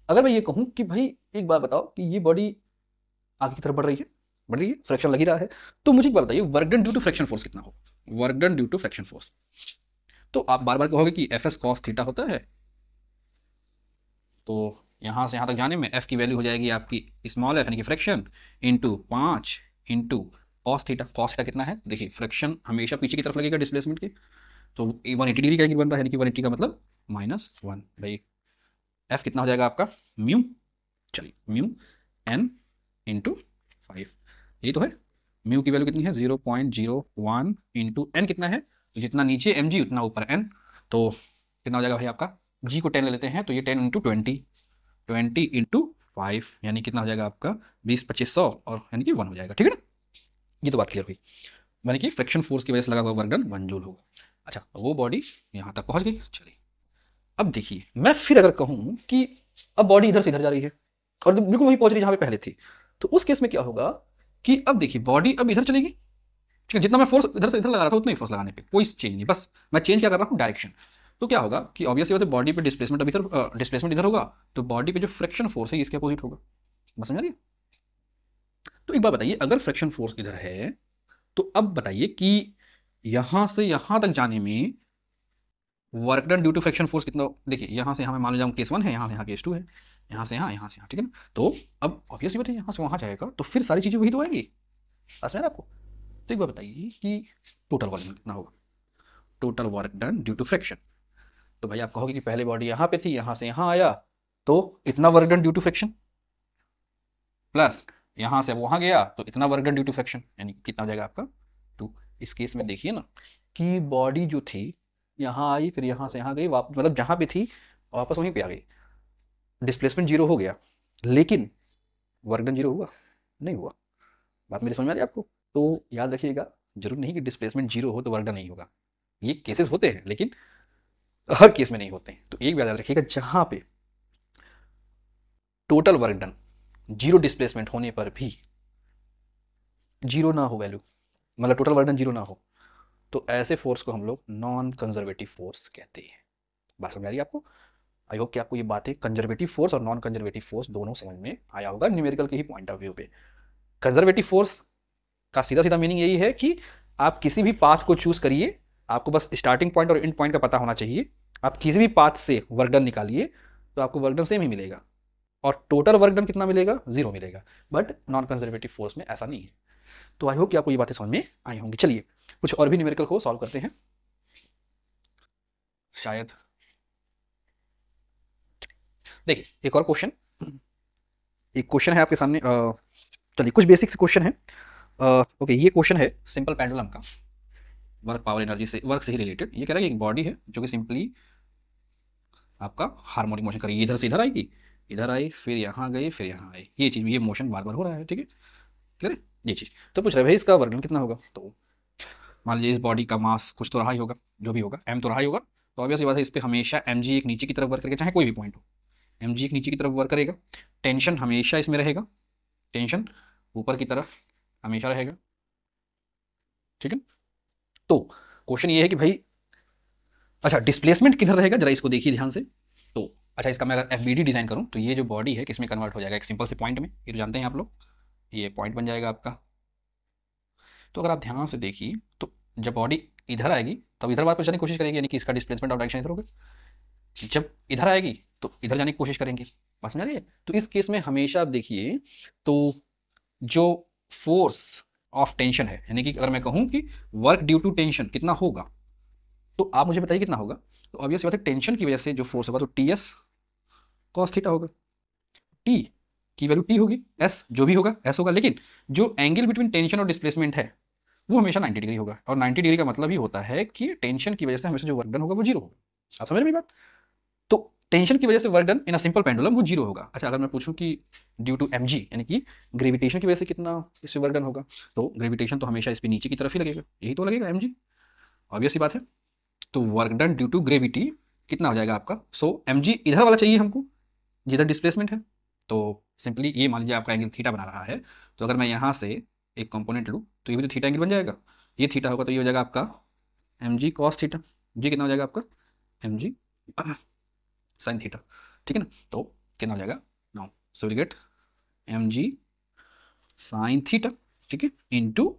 अगर मैं ये कहूँ कि भाई एक बात बताओ कि ये बॉडी आगे की तरफ बढ़ रही है, फ्रैक्शन लग ही रहा है, तो मुझे एक बात बताइए work done due to friction force कितना हो। Work done due to friction force, तो आप बार बार कहोगे कि एफ एस कॉस थीटा होता है, तो यहाँ से यहाँ तक जाने में एफ की वैल्यू हो जाएगी आपकी स्मॉल एफ यानी कि fraction into 5 into cos theta. Cos theta कितना है, देखिए फ्रैक्शन हमेशा पीछे की तरफ लगेगा डिस्प्लेसमेंट के, तो 180 डिग्री का बन रहा है, यानी कि 180 का मतलब -1। भाई एफ कितना हो जाएगा आपका म्यू, चलिए म्यू एन इंटू 5, यही तो है। म्यू की वैल्यू कितनी है 0.01 इंटू एन कितना है, तो जितना नीचे एम जी उतना ऊपर एन, तो कितना हो जाएगा भाई आपका, जी को 10 ले लेते हैं तो ये 10 इंटू 20, 20 इंटू 5 यानी कितना हो जाएगा आपका 20-2500, और यानी कि 1 हो जाएगा, ठीक है ना। ये तो बात क्लियर हुई, यानी कि फ्रिक्शन फोर्स की वजह से लगा हुआ वर्क डन 1 जूल होगा। अच्छा वो बॉडी यहाँ तक पहुँच गई। चलिए अब देखिए मैं फिर अगर कहूँ कि अब बॉडी इधर से इधर जा रही है और बिल्कुल वहीं पहुंच रही है जहाँ पे पहले थी, तो उस केस में क्या होगा कि अब देखिए बॉडी अब इधर चलेगी, ठीक है। जितना मैं फोर्स इधर से इधर लगा रहा था उतना ही फोर्स लगाने पे कोई चेंज नहीं, बस मैं चेंज क्या कर रहा हूँ डायरेक्शन। तो क्या होगा कि ऑब्वियसली बात है बॉडी पे डिस्प्लेसमेंट अब इधर डिस्प्लेसमेंट इधर होगा, तो बॉडी पे जो फ्रिक्शन फोर्स है इसके अपोजिट होगा, बस समझ आ रही है। तो एक बात बताइए अगर फ्रिक्शन फोर्स इधर है तो अब बताइए कि यहां से यहां तक जाने में work done due to friction force कितना। देखिए यहाँ से यहाँ मैं मान लीजिए केस 1 है, यहाँ से यहाँ केस 2 है, यहाँ से यहाँ से यहाँ, ठीक है ना। तो अब ऑब्वियसली बात है यहाँ से वहाँ जाएगा तो फिर सारी चीज़ें वही तो आएंगी, समझ में आपको। तो एक बात बताइए कि टोटल वॉल्यूम कितना होगा, total work done due to friction. तो भाई आप कहोगे कि पहले बॉडी यहाँ पे थी, यहाँ से यहाँ आया तो इतना work done due to friction, plus यहाँ से वहाँ गया तो इतना work done due to friction, यानी कितना हो जाएगा आपका 2। इस केस में देखिए ना कि बॉडी जो थी यहाँ आई, फिर यहाँ से यहाँ गई, वापस मतलब जहाँ पे थी वापस वहीं पे आ गई, डिस्प्लेसमेंट 0 हो गया, लेकिन वर्क डन 0 हुआ नहीं हुआ। बात मेरी समझ में आ रही है आपको। तो याद रखिएगा जरूर नहीं कि डिस्प्लेसमेंट 0 हो तो वर्क डन नहीं होगा, ये केसेस होते हैं लेकिन हर केस में नहीं होते हैं। तो एक बात याद रखिएगा जहाँ पे टोटल वर्क डन 0 डिस्प्लेसमेंट होने पर भी 0 ना हो वैल्यू, मतलब टोटल वर्क डन 0 ना हो, तो ऐसे फोर्स को हम लोग नॉन कंजर्वेटिव फोर्स कहते हैं। बात समझ आ रही है आपको। आई होप कि आपको ये बातें कंजर्वेटिव फोर्स और नॉन कंजर्वेटिव फोर्स दोनों समझ में आया होगा न्यूमेरिकल के ही पॉइंट ऑफ व्यू पे। कंजर्वेटिव फोर्स का सीधा सीधा मीनिंग यही है कि आप किसी भी पाथ को चूज करिए, आपको बस स्टार्टिंग पॉइंट और एंड पॉइंट का पता होना चाहिए। आप किसी भी पाथ से वर्क डन निकालिए तो आपको वर्क डन सेम ही मिलेगा, और टोटल वर्क डन कितना मिलेगा 0 मिलेगा। बट नॉन कंजर्वेटिव फोर्स में ऐसा नहीं है। तो आई होप कि आपको ये बातें समझ में आई होंगी। चलिए कुछ और भी न्यूमेरिकल को सॉल्व करते हैं शायद। देखिए एक और क्वेश्चन, एक क्वेश्चन है आपके सामने। चलिए कुछ बेसिक से क्वेश्चन है। ओके ये क्वेश्चन है सिंपल पेंडुलम का, वर्क पावर एनर्जी से, वर्क से ही रिलेटेड। ये कह रहा है कि एक बॉडी है जो कि सिंपली आपका हार्मोनिक मोशन करेगी, इधर से इधर आएगी, इधर आई, फिर यहाँ गई, फिर यहाँ आई, ये चीज़, ये मोशन बार बार हो रहा है, ठीक है क्लियर है ये चीज़। तो पूछ रहे भाई इसका वर्क डन कितना होगा। तो मान लीजिए इस बॉडी का मास कुछ तो रहा ही होगा, जो भी होगा m तो रहा ही होगा, तो ऑब्वियसली बात है इस पर हमेशा mg एक नीचे की तरफ वर्क करेगा, चाहे कोई भी पॉइंट हो, mg एक नीचे की तरफ वर्क करेगा। टेंशन हमेशा इसमें रहेगा, टेंशन ऊपर की तरफ हमेशा रहेगा, ठीक है। तो क्वेश्चन ये है कि भाई अच्छा डिस्प्लेसमेंट किधर रहेगा, जरा इसको देखिए ध्यान से। तो अच्छा इसका मैं अगर एफ डिज़ाइन करूँ तो ये जो बॉडी है किसमें कन्वर्ट हो जाएगा, एक सिंपल से पॉइंट में, ये तो जानते हैं आप लोग, ये पॉइंट बन जाएगा आपका। तो अगर आप ध्यान से देखिए तो जब बॉडी इधर आएगी तब इधर वापस जाने की कोशिश करेंगे, यानी कि इसका डिस्प्लेसमेंट ऑफ डायरेक्शन इधर होगा। जब इधर आएगी तो इधर जाने की कोशिश करेंगे, बात समझ आ रही है? तो इस केस में हमेशा आप देखिए, तो जो फोर्स ऑफ टेंशन है, यानी कि अगर मैं कहूं कि वर्क ड्यू टू टेंशन कितना होगा, तो आप मुझे बताइए कितना होगा। तो ऑब्वियस बात है, टेंशन की वजह से जो फोर्स होगा तो टी एस कॉस थीटा होगा। टी की वैल्यू टी होगी, एस जो भी होगा एस होगा, लेकिन जो एंगल बिटवीन टेंशन और डिस्प्लेसमेंट है वो हमेशा 90 डिग्री होगा। और 90 डिग्री का मतलब ही होता है कि टेंशन की वजह से हमेशा जो वर्क डन होगा वो जीरो होगा। आप समझ रहे हैं मेरी बात? तो टेंशन की वजह से work done in a simple pendulum वो जीरो होगा। अच्छा, अगर मैं पूछूं कि ड्यू टू एम जी, यानी कि ग्रेविटेशन की वजह से कितना इससे वर्क डन होगा, तो ग्रेविटेशन तो हमेशा इस पे नीचे की तरफ ही लगेगा, यही तो लगेगा एम जी, ऑब्वियस सी बात है। तो work done due to gravity कितना हो जाएगा आपका? सो एम जी इधर वाला चाहिए हमको जिधर डिस्प्लेसमेंट है। तो सिंपली ये मान लीजिए आपका एंगल थीटा बना रहा है, तो अगर मैं यहाँ से एक कंपोनेंट लूँ तो ये भी तो थीटा एंगल बन जाएगा। ये थीटा होगा तो ये हो जाएगा आपका m g cos theta. G कितना हो जाएगा आपका? M g sine theta. ठीक है ना? तो कितना हो जाएगा now? So will get M g sine theta, ठीक है, इंटू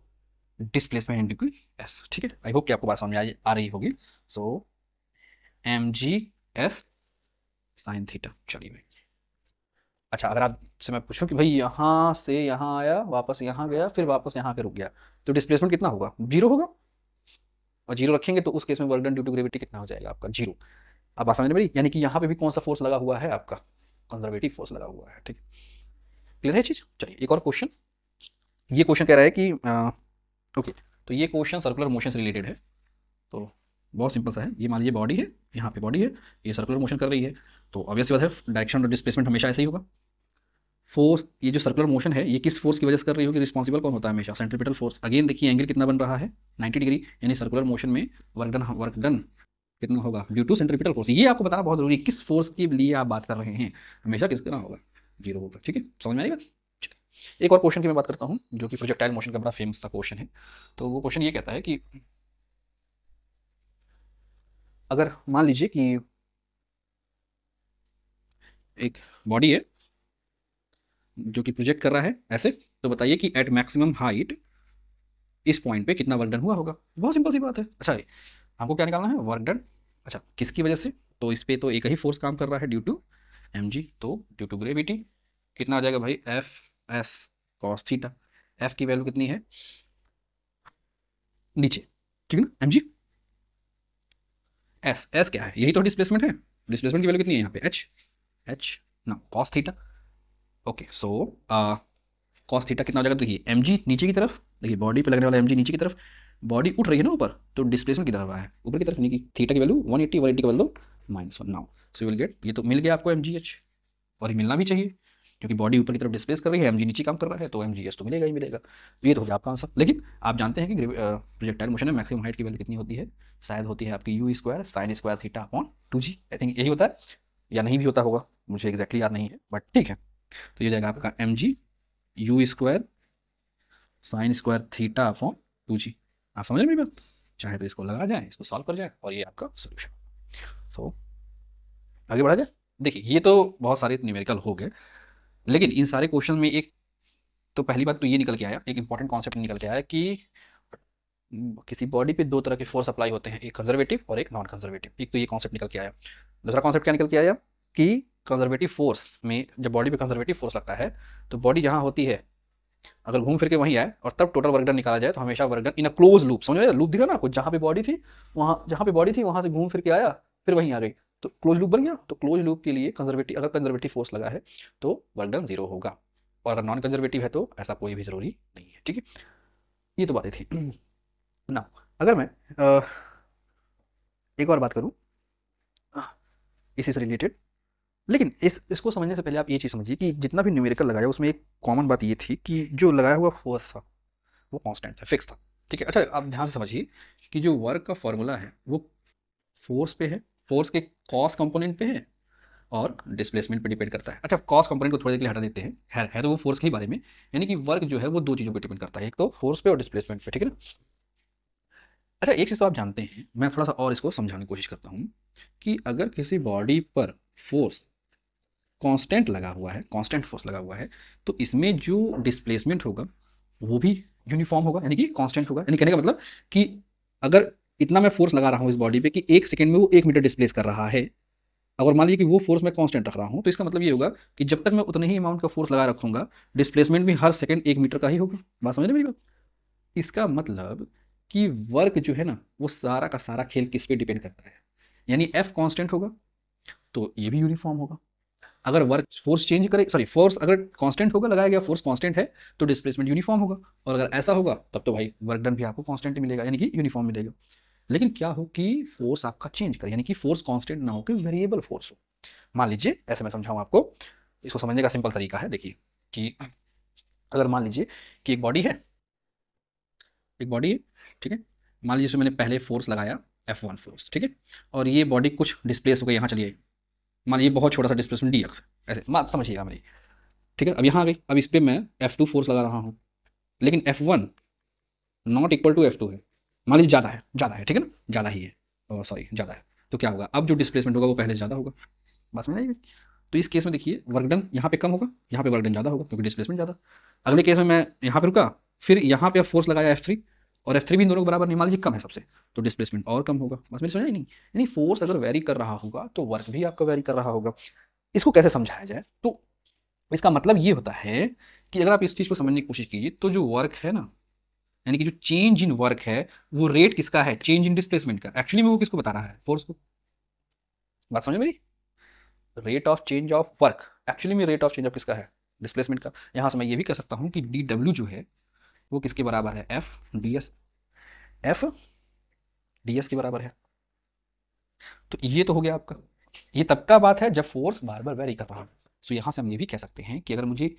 डिस्प्लेसमेंट इंटू एस। ठीक है, आई होप कि आपको बात समझ में आ रही होगी। So M G S sine theta. चलिए भाई, अच्छा अगर आपसे मैं पूछूं कि भाई यहाँ से यहाँ आया, वापस यहाँ गया, फिर वापस यहाँ पे रुक गया, तो डिस्प्लेसमेंट कितना होगा? जीरो होगा। और जीरो रखेंगे तो उस केस में work done due to gravity कितना हो जाएगा आपका? जीरो। आप बात समझ रहे हैं मेरी? यानी कि यहाँ पे भी कौन सा फोर्स लगा हुआ है आपका? कंजर्वेटिव फोर्स लगा हुआ है। ठीक है, क्लियर है चीज? चलिए एक और क्वेश्चन। ये क्वेश्चन कह रहा है कि ओके, तो ये क्वेश्चन सर्कुलर मोशन से रिलेटेड है। तो बहुत सिंपल सा है, ये मान लीजिए बॉडी है, यहाँ पे बॉडी है, ये सर्कुलर मोशन कर रही है, तो ऑब्वियस बात है डायरेक्शन और डिस्प्लेसमेंट हमेशा ऐसे ही होगा। फोर्स, ये जो सर्कुलर मोशन है ये किस फोर्स की वजह से कर रही होगी? रिस्पॉन्सिबल कौन होता है हमेशा? Centripetal force. अगेन देखिए एंगल कितना बन रहा है? 90 डिग्री, यानी सर्कुलर मोशन में वर्क डन कितना होगा? Due to centripetal force. ये आपको बताना बहुत जरूरी है, किस फोर्स के लिए आप बात कर रहे हैं, हमेशा किसका होगा? जीरो होगा। ठीक है, समझ में आएगा? एक और क्वेश्चन की मैं बात करता हूँ जो कि प्रोजेक्टाइल मोशन का बड़ा फेमस सा क्वेश्चन है। तो वो क्वेश्चन ये कहता है कि अगर मान लीजिए कि एक बॉडी है जो कि प्रोजेक्ट कर रहा है ऐसे, तो बताइए कि एट मैक्सिमम हाइट इस पॉइंट पे कितना वर्क डन हुआ होगा? बहुत सिंपल सी बात है। अच्छा, हमको क्या निकालना है? Work done. अच्छा, किसकी वजह से? तो इस पे तो एक ही फोर्स काम कर रहा है, ड्यू टू एम जी, तो ड्यू टू ग्रेविटी कितना हो जाएगा भाई? F S cos theta. F की वैल्यू कितनी है? नीचे, ठीक है ना, एम जी। एस एस क्या है? यही तो डिस्प्लेसमेंट है। डिस्प्लेसमेंट की वैल्यू कितनी है यहाँ पे? एच एच ना cos theta. Okay, so cos theta कितना हो जाएगा? देखिए एम जी नीचे की तरफ, देखिए बॉडी पे लगने वाला एम जी नीचे की तरफ, बॉडी उठ रही है ना ऊपर, तो डिस्प्लेसमेंट की तरफ आया है ऊपर की तरफ, यानी कि थीटा की वैल्यू 180, 180 का बदल दो -1 now. So you will gate, ये तो मिल गया आपको एम जी एच, और ये मिलना भी चाहिए क्योंकि बॉडी ऊपर की तरफ डिस्प्लेस कर रही है, एम जी नीचे काम कर रहा है, तो एम जी एस तो मिलेगा ही मिलेगा। तो ये तो हो गया आपका आंसर। लेकिन आप जानते हैं कि प्रोजेक्टाइल मोशन में मैक्सिमम हाइट की वैल्यू कितनी होती है? शायद होती है आपकी you square sine square theta upon 2g। I think यही होता है, या नहीं भी होता होगा, मुझे एग्जैक्टली याद नहीं है, बट ठीक है। तो ये जाएगा आपका m g u square sine square theta upon 2g। आप समझ रहे हैं मेरी बात? चाहे तो इसको लगा जाए, इसको सॉल्व कर जाए, और ये आपका सोल्यूशन। तो आगे बढ़ा जाए। देखिए ये तो बहुत सारे न्यूमेरिकल हो गए, लेकिन इन सारे क्वेश्चन में एक, तो पहली बात तो ये निकल के आया, एक इंपॉर्टेंट कॉन्सेप्ट निकल के आया कि किसी बॉडी पे दो तरह के फोर्स अप्लाई होते हैं, एक कंजर्वेटिव और एक नॉन कंजर्वेटिव। एक तो ये कॉन्सेप्ट निकल के आया। दूसरा कॉन्सेप्ट क्या निकल के आया कि कंजर्वेटिव फोर्स में, जब बॉडी पे कंजर्वेटिव फोर्स लगता है तो बॉडी जहाँ होती है अगर घूम फिर के वहीं आए और तब टोटल वर्क डन निकाला जाए, तो हमेशा work done in a close loop. समझ में? लूप दिख रहा ना आपको, जहाँ पे बॉडी थी वहां से घूम फिर के आया, फिर वहीं आ गई, तो क्लोज लूप बन गया। तो क्लोज लूप के लिए कंजर्वेटिव, अगर कंजर्वेटिव फोर्स लगा है तो वर्क डन जीरो होगा, और अगर नॉन कंजर्वेटिव है तो ऐसा कोई भी जरूरी नहीं है। ठीक है, ये तो बातें थी ना। अगर मैं एक और बात करूं इसी से रिलेटेड, लेकिन इसको समझने से पहले आप ये चीज़ समझिए कि जितना भी न्यूमेरिकल लगाया उसमें एक कॉमन बात ये थी कि जो लगाया हुआ फोर्स था वो कांस्टेंट था, फिक्स था। ठीक है, अच्छा आप ध्यान से समझिए कि जो वर्क का फॉर्मूला है वो फोर्स पे है, फोर्स के कॉस कंपोनेंट पे है, और डिस्प्लेसमेंट पे डिपेंड करता है। अच्छा, कॉस कंपोनेंट को थोड़ी देर के लिए हटा देते हैं, है तो वो फोर्स के ही बारे में, यानी कि वर्क जो है वो दो चीज़ों पे डिपेंड करता है, एक तो फोर्स पे और डिस्प्लेसमेंट पे। ठीक है ना? अच्छा, एक चीज़ तो आप जानते हैं, मैं थोड़ा सा और इसको समझाने की कोशिश करता हूँ कि अगर किसी बॉडी पर फोर्स कांस्टेंट लगा हुआ है, कांस्टेंट फोर्स लगा हुआ है, तो इसमें जो डिस्प्लेसमेंट होगा वो भी यूनिफॉर्म होगा, यानी कि कांस्टेंट होगा। यानी कहने का मतलब कि अगर इतना मैं फोर्स लगा रहा हूँ इस बॉडी पे कि 1 सेकंड में वो 1 मीटर डिस्प्लेस कर रहा है, अगर मान लीजिए कि वो फोर्स मैं कांस्टेंट रख रहा हूँ, तो इसका मतलब ये होगा कि जब तक मैं उतने ही अमाउंट का फोर्स लगा रखूंगा, डिस्प्लेसमेंट भी हर सेकंड 1 मीटर का ही होगा। बात समझ रहे हैं मेरी बात? इसका मतलब कि वर्क जो है ना, वो सारा का सारा खेल किस पे डिपेंड करता है, यानी एफ कांस्टेंट होगा तो ये भी यूनिफॉर्म होगा। अगर वर्क फोर्स चेंज करे, सॉरी फोर्स अगर कांस्टेंट होगा, लगाया गया फोर्स कांस्टेंट है, तो डिस्प्लेसमेंट यूनिफॉर्म होगा। और अगर ऐसा होगा तब तो भाई वर्क डन भी आपको कांस्टेंट मिलेगा, यानी कि यूनिफॉर्म मिलेगा। लेकिन क्या हो कि फोर्स आपका चेंज करे, यानी कि फोर्स कांस्टेंट ना हो कि वेरिएबल फोर्स हो। मान लीजिए, ऐसे मैं समझाऊं आपको, इसको समझने का सिंपल तरीका है, देखिए कि अगर मान लीजिए कि एक बॉडी है, एक बॉडी है, ठीक है। मान लीजिए इसमें मैंने पहले फोर्स लगाया F1 फोर्स, ठीक है, और ये बॉडी कुछ डिस्प्लेस हो गई, यहाँ चलिए, मान लीजिए बहुत छोटा सा डिस्प्लेसमेंट डी एक्स, ऐसे मान समझिएगा मेरी, ठीक है। अब यहाँ आ गई, अब इस पर मैं F2 फोर्स लगा रहा हूँ, लेकिन F1 not equal to F2 है, मान लीजिए ज़्यादा है, ठीक है ना, ज़्यादा ही है, सॉरी ज़्यादा है, तो क्या होगा, अब जो डिस्प्लेसमेंट होगा वो पहले से ज़्यादा होगा। बस में नहीं। तो इस केस में देखिए वर्क डन यहाँ पे कम होगा, यहाँ पे वर्क डन ज़्यादा होगा क्योंकि डिस्प्लेसमेंट ज़्यादा। अगले केस में मैं यहाँ पे रुका, फिर यहाँ पे फोर्स लगाया F3, और F3 भी इन दोनों के बराबर नहीं, मान लीजिए कम है सबसे, तो डिस्प्लेसमेंट और कम होगा। बस मेरी समझ आई नहीं? यानी फोर्स अगर वेरी कर रहा होगा तो वर्क भी आपका वेरी कर रहा होगा। इसको कैसे समझाया जाए, तो इसका मतलब ये होता है कि अगर आप इस चीज़ को समझने की कोशिश कीजिए, तो जो वर्क है ना, यानी कि जो चेंज इन वर्क है, वो रेट किसका है, चेंज इन डिस्प्लेसमेंट का। एक्चुअली में वो किसको बता रहा है, फोर्स को। बात समझ मेरी? Rate of change of work, actually में रेट ऑफ चेंज ऑफ किसका है, डिस्प्लेसमेंट का। यहां से मैं ये भी कह सकता हूं कि डी डब्ल्यू जो है वो किसके बराबर है, F D S, F D S के बराबर है। तो ये तो हो गया आपका, ये तब का बात है जब फोर्स बार बार वेरी कर रहा है। सो यहां से हम ये भी कह सकते हैं कि अगर मुझे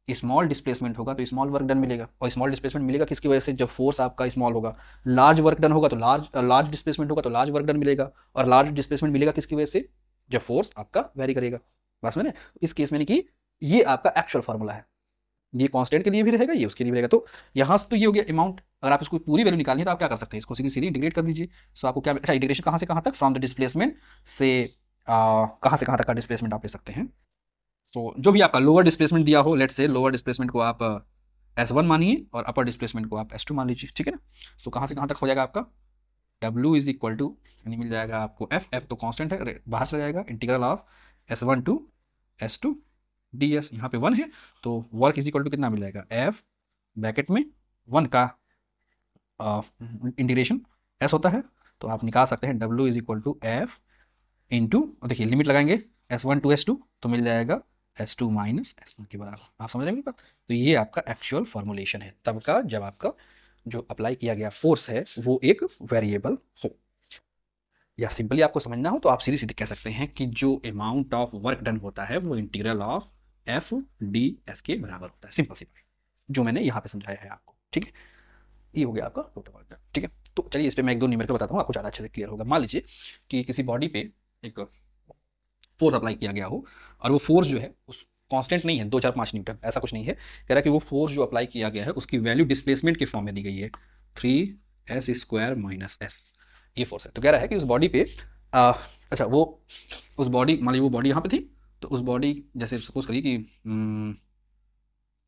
स्मॉल डिस्प्लेसमेंट होगा तो स्मॉल वर्क डन मिलेगा, और स्मॉल डिस्प्लेसमेंट मिलेगा किसकी वजह से, जब फोर्स आपका स्मॉल होगा। लार्ज वर्क डन होगा तो लार्ज डिस्प्लेसमेंट होगा तो लार्ज वर्क डन मिलेगा, और लार्ज डिस्प्लेसमेंट मिलेगा किसकी वजह से, जब फोर्स आपका वेरी करेगा। बस मैंने इस केस में, कि ये आपका एक्चुअल फॉर्मूला है, ये कांस्टेंट के लिए भी रहेगा, ये उसके लिए भी रहेगा। तो यहाँ से तो ये हो गया अमाउंट। अगर आप इसको पूरी वैल्यू निकालनी है तो आप क्या कर सकते हैं, इसको सीधी सीधी इंटीग्रेट कर दीजिए। सो आपको क्या, अच्छा इंटीग्रेशन कहाँ से कहाँ तक, फ्रॉम द डिस्प्लेसमेंट से कहाँ से कहाँ तक का डिस्प्लेसमेंट आप ले सकते हैं। सो जो भी आपका लोअर डिस्प्लेसमेंट दिया हो, लेट्स से लोअर डिस्प्लेसमेंट को आप S1 मानिए और अपर डिस्प्लेसमेंट को आप S2 मान लीजिए, ठीक है ना। सो कहाँ से कहाँ तक हो जाएगा आपका, W इज इक्वल टू, यानी मिल जाएगा आपको एफ तो कांस्टेंट है, बाहर चला जाएगा, integral of S1 to S2 ds, यहाँ पे 1 है, तो वर्क इज इक्वल टू कितना मिल जाएगा, F ब्रैकेट में 1 का इंटीग्रेशन S होता है, तो आप निकाल सकते हैं W is equal to f into, देखिए लिमिट लगाएंगे S1 टू S2, तो मिल जाएगा S2 माइनस S1 के बराबर। आप समझ रहे हैं मेरी बात? तो ये आपका एक्चुअल फॉर्मुलेशन है तब का, जब आपका जो अप्लाई किया गया फोर्स है वो एक वेरिएबल हो। या सिंपली आपको समझना हो तो आप सीधी सीधी कह सकते हैं कि जो अमाउंट ऑफ वर्क डन होता है वो integral of F D S के बराबर होता है, सिंपल सिंपल, जो मैंने यहाँ पे समझाया है आपको, ठीक है। ये हो गया आपका टोटल वर्क डन, ठीक है। तो चलिए इस पर मैं एक दो न्यूमेरिकल बताता हूँ, आपको ज़्यादा अच्छे से क्लियर होगा। मान लीजिए कि किसी बॉडी पे एक फोर्स अप्लाई किया गया हो, और वो फोर्स जो है उस कांस्टेंट नहीं है 2 4 5 न्यूटन, ऐसा कुछ नहीं है। कह रहा है कि वो फोर्स जो अप्लाई किया गया है उसकी वैल्यू डिस्प्लेसमेंट के फॉर्म में दी गई है, 3s² माइनस एस, ये फोर्स है। तो कह रहा है कि उस बॉडी पे अच्छा वो उस बॉडी, मान लीजिए वो बॉडी यहाँ पे थी, तो उस बॉडी जैसे सपोज करिए कि मान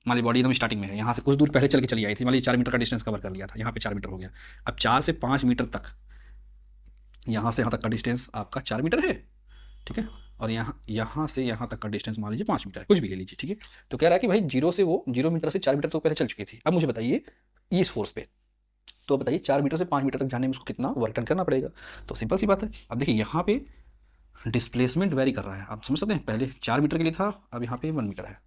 लीजिए बॉडी एकदम स्टार्टिंग में है, यहाँ से कुछ दूर पहले चल के चली आई थी, मान लीजिए 4 मीटर का डिस्टेंस कवर कर लिया था, यहाँ पे 4 मीटर हो गया। अब 4 से 5 मीटर तक, यहाँ से यहाँ तक का डिस्टेंस आपका 4 मीटर है, ठीक है, और यहाँ से यहाँ तक का डिस्टेंस मान लीजिए 5 मीटर है, कुछ भी ले लीजिए, ठीक है। तो कह रहा है कि भाई 0 मीटर से 4 मीटर तक पहले चल चुकी थी, अब मुझे बताइए इस फोर्स पे, तो बताइए 4 मीटर से 5 मीटर तक जाने में उसको कितना वर्क डन करना पड़ेगा। तो सिंपल सी बात है, अब देखिए यहाँ पे डिस्प्लेसमेंट वेरी कर रहा है, आप समझ सकते हैं, पहले 4 मीटर के लिए था, अब यहाँ पे 1 मीटर है,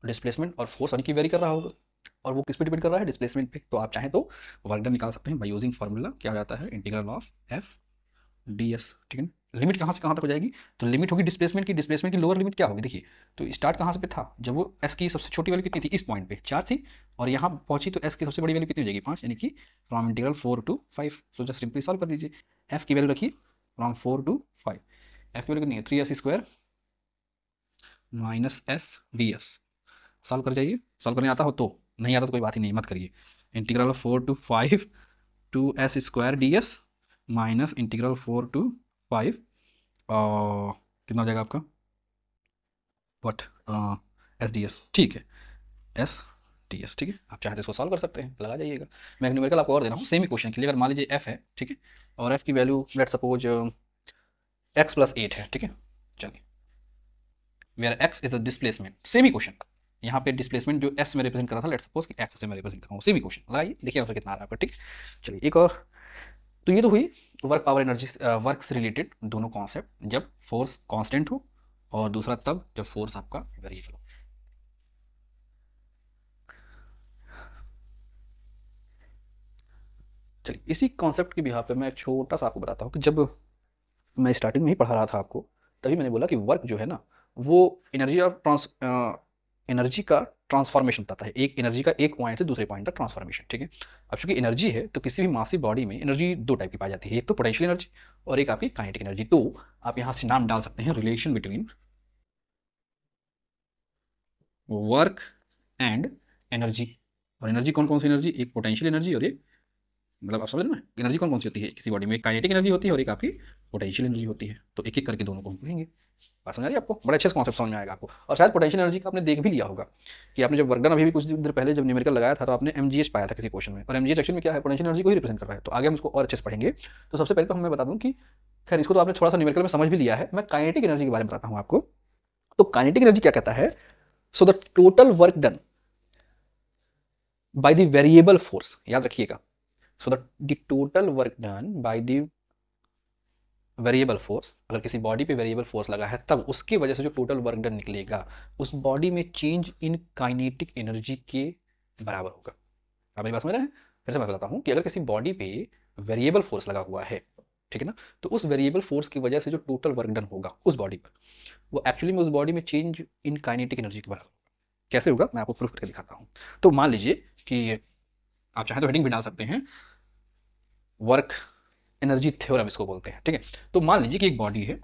डिस्प्लेसमेंट और फोर्स की वेरी कर रहा होगा, और वो किस पे डिपेंड कर रहा है, डिस्प्लेसमेंट पे। तो आप चाहें तो वर्क डन निकाल सकते हैं बाय यूजिंग फार्मूला, क्या हो जाता है, integral of F D S, ठीक है। लिमिट कहाँ से कहाँ तक हो जाएगी, तो लिमिट होगी डिस्प्लेसमेंट की लोअर लिमिट क्या होगी, देखिए तो स्टार्ट कहाँ से पे था, जब वो एस की सबसे छोटी वैल्यू कितनी थी, इस पॉइंट पे 4 थी, और यहाँ पहुंची तो एस की सबसे बड़ी वैल्यू कितनी हो जाएगी, 5, यानी कि from integral 4 to 5। So just simply solve कर दीजिए, एफ की वैल्यू रखिए फ्रॉम 4 टू 5, एफ की वैल्यू कितनी है, 3s² minus s d s. Solve कर जाइए, सॉल्व करने आता हो तो, नहीं आता तो कोई बात ही नहीं, मत करिए। Integral 4 to 5 2s² ds minus integral 4 to 5 कितना हो जाएगा आपका, वट एस डी एस, ठीक है, एस डी एस, ठीक है। आप चाहे तो इसको सॉल्व कर सकते हैं, लगा जाइएगा। मैं एक न्यूमेरिकल आपको और दे रहा हूँ सेम ही क्वेश्चन के लिए। अगर मान लीजिए एफ है, ठीक है, और एफ की value let suppose x plus 8 है, ठीक है। चलिए, where x is the displacement, same ही क्वेश्चन, यहाँ पे डिस्प्लेसमेंट जो s में रिप्रेजेंट कर रहा था, लेट्स सपोज कि x से मैं रिप्रेजेंट कर रहा हूँ, सेम ही क्वेश्चन लगाइए, देखिए आंसर कितना आ रहा है आपका, ठीक। चलिए एक और, तो ये तो हुई वर्क पावर एनर्जी, वर्क से रिलेटेड दोनों कॉन्सेप्ट, जब फोर्स कांस्टेंट हो, और दूसरा तब जब फोर्स आपका वेरिएबल हो। चलिए इसी कॉन्सेप्ट के बिहार पे मैं एक छोटा सा आपको बताता हूँ कि जब मैं स्टार्टिंग में ही पढ़ा रहा था आपको, तभी मैंने बोला कि वर्क जो है ना, वो एनर्जी ऑफ एनर्जी का ट्रांसफॉर्मेशन बताता है, एक एनर्जी का एक पॉइंट से दूसरे पॉइंट तक ट्रांसफॉर्मेशन, ठीक है। अब चूंकि एनर्जी है तो किसी भी मासिव बॉडी में एनर्जी दो टाइप की पाई जाती है, एक तो पोटेंशियल एनर्जी और एक आपकी काइनेटिक एनर्जी। तो आप यहाँ से नाम डाल सकते हैं, relation between work and energy. और एनर्जी कौन कौन सी एनर्जी, एक पोटेंशियल एनर्जी और एक, मतलब आप समझ रहे हैं ना, एनर्जी कौन कौन सी होती है किसी बॉडी में, एक काइनेटिक एनर्जी होती है और एक आपकी पोटेंशियल एनर्जी होती है। तो एक एक करके दोनों को हम पढ़ेंगे, बात समझ आ रही है आपको, बड़े अच्छे से कॉन्सेप्ट समझ में आएगा आपको। और शायद पोटेंशियल एनर्जी का आपने देख भी लिया होगा कि आपने जब वर्क डन अभी भी कुछ देर पहले जब न्यूमेरिकल लगाया था तो आपने mgh पाया था किसी क्वेश्चन में, और mgh एक्चुअली में क्या है, पोटेंशियल एनर्जी को ही रिप्रेजेंट कर रहा है। तो आगे हम उसको और अच्छे से पढ़ेंगे। तो सबसे पहले तो मैं बता दूं कि खैर इसको तो आपने थोड़ा सा न्यूमेरिकल में समझ भी लिया है, मैं काइनेटिक एनर्जी के बारे में बताता हूँ आपको। तो काइनेटिक एनर्जी क्या कहता है, so the total work done by the variable force, याद रखिएगा, so the total work done by the variable force, अगर किसी बॉडी पे वेरिएबल फोर्स लगा है तब उसकी वजह से जो टोटल वर्क डन निकलेगा उस बॉडी में चेंज इन काइनेटिक एनर्जी के बराबर होगा। आप मेरी बात समझ रहे हैं, फिर से मैं बताता हूँ कि अगर किसी बॉडी पे वेरिएबल फोर्स लगा हुआ है, ठीक है ना, तो उस वेरिएबल फोर्स की वजह से जो टोटल वर्क डन होगा उस बॉडी पर, वो एक्चुअली में उस बॉडी में चेंज इन काइनेटिक एनर्जी के बराबर होगा। कैसे होगा मैं आपको प्रूफ करके दिखाता हूँ। तो मान लीजिए कि आप चाहें तो हेडिंग भी डाल सकते हैं, वर्क एनर्जी थ्योरम इसको बोलते हैं, ठीक है। तो मान लीजिए कि एक बॉडी है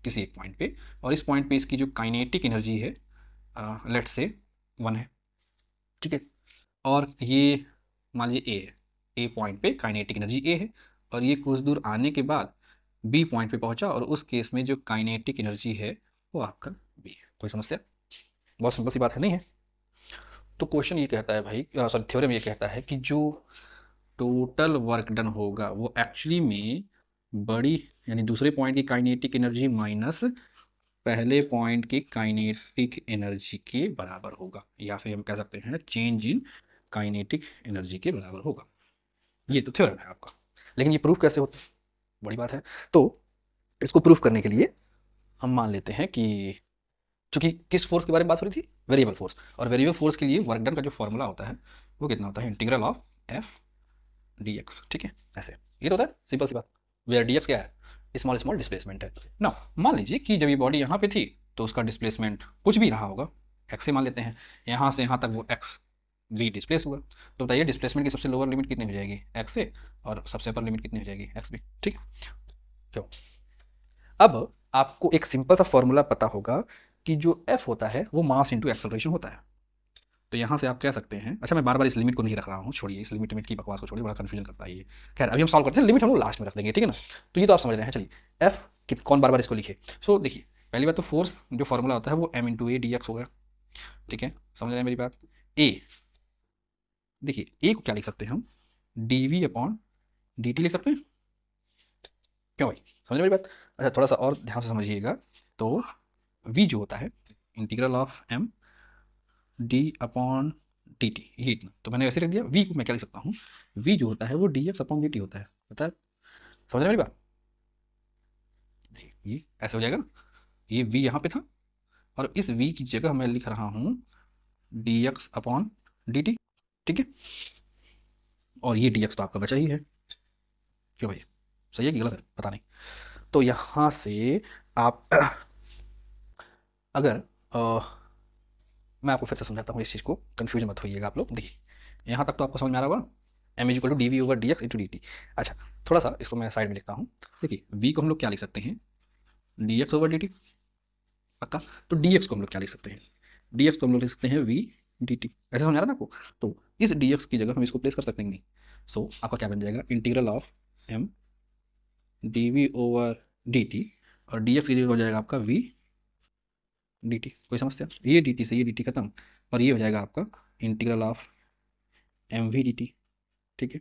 किसी एक पॉइंट पे, और इस पॉइंट पे इसकी जो काइनेटिक एनर्जी है लेट्स से 1 है, ठीक है। और ये मान लीजिए ए है, ए पॉइंट पे काइनेटिक एनर्जी ए है, और ये कुछ दूर आने के बाद बी पॉइंट पे पहुंचा, और उस केस में जो काइनेटिक एनर्जी है वो आपका बी है। कोई समस्या, बहुत सिंपल सी बात है, नहीं है। तो क्वेश्चन ये कहता है भाई, सॉरी थ्योरम ये कहता है कि जो टोटल वर्क डन होगा वो एक्चुअली में बड़ी, यानी दूसरे पॉइंट की काइनेटिक एनर्जी माइनस पहले पॉइंट की काइनेटिक एनर्जी के बराबर होगा, या फिर हम कह सकते हैं चेंज इन काइनेटिक एनर्जी के बराबर होगा। ये तो थ्योरम है आपका, लेकिन ये प्रूफ कैसे होता है, बड़ी बात है। तो इसको प्रूफ करने के लिए हम मान लेते हैं कि चूंकि किस फोर्स के बारे में बात हो रही थी, वेरिएबल फोर्स, और वेरिएबल फोर्स के लिए वर्क डन का जो फॉर्मूला होता है वो कितना होता है, integral of F D x, ठीक है। ऐसे ये तो होता है सिंपल सी बात, वेयर डी एक्स क्या है, स्मॉल स्मॉल डिस्प्लेसमेंट है ना। मान लीजिए कि जब ये बॉडी यहाँ पे थी तो उसका डिस्प्लेसमेंट कुछ भी रहा होगा, एक्स से मान लेते हैं, यहाँ से यहाँ तक वो एक्स भी डिस्प्लेस हुआ, तो बताइए डिस्प्लेसमेंट की सबसे लोअर लिमिट कितनी हो जाएगी, एक्स से, और सबसे अपर लिमिट कितनी हो जाएगी, एक्स भी, ठीक। क्यों, अब आपको एक सिंपल सा फॉर्मूला पता होगा कि जो एफ होता है वो मास इंटू एक्सेलरेशन होता है। तो यहाँ से आप कह सकते हैं, अच्छा मैं बार बार इस लिमिट को नहीं रख रहा हूँ, छोड़िए इस लिमिट की बकवास को छोड़िए, बड़ा कंफ्यूजन करता है ये। खैर अभी हम सॉल्व करते हैं, लिमिट हम लोग लास्ट में रख देंगे, ठीक है ना। तो ये तो आप समझ रहे हैं। चलिए एफ कौन बार बार इसको लिखे, सो देखिए पहली बात तो फोर्स जो फॉर्मूला होता है वो m into a d x होगा, ठीक है, समझ रहे हैं मेरी बात। ए, देखिए ए को क्या लिख सकते हैं हम, d v upon d t लिख सकते हैं, क्यों भाई, समझ मेरी बात। अच्छा थोड़ा सा और ध्यान से समझिएगा, तो वी जो होता है integral of m d upon d t, ये इतना, तो मैंने ऐसे रख दिया। वी को मैं क्या लिख सकता हूँ, वी जो होता है वो D x upon d T होता है, पता है, समझ रहे मेरी बात। ये ऐसे हो जाएगा ना, ये वी यहाँ पे था, और इस वी की जगह मैं लिख रहा हूँ D x upon d t, ठीक है। और ये डी एक्स तो आपका बचा ही है, क्यों भाई, सही है कि गलत है पता नहीं। तो यहाँ से आप अगर मैं आपको फिर से समझाता हूँ इस चीज़ को, कन्फ्यूज मत होइएगा आप लोग। देखिए यहाँ तक तो आपको समझ में आ रहा होगा, m is equal to d v over d x into d t. अच्छा थोड़ा सा इसको मैं साइड में लिखता हूँ, देखिए वी को हम लोग क्या लिख सकते हैं, D x over d T, पक्का। तो डी एक्स को हम लोग क्या लिख सकते हैं, डी एक्स को हम लोग लिख सकते हैं वी डी टी, ऐसे समझ आ रहा है ना आपको। तो इस डी एक्स की जगह हम इसको प्लेस कर सकते हैं, नहीं। सो आपका क्या बन जाएगा, integral of m d v over d t, और डी एक्स की जगह हो जाएगा आपका वी डी टी। कोई समस्या, ये डी टी से ये डी टी खत्म, और ये हो जाएगा आपका integral of m v d t, ठीक है,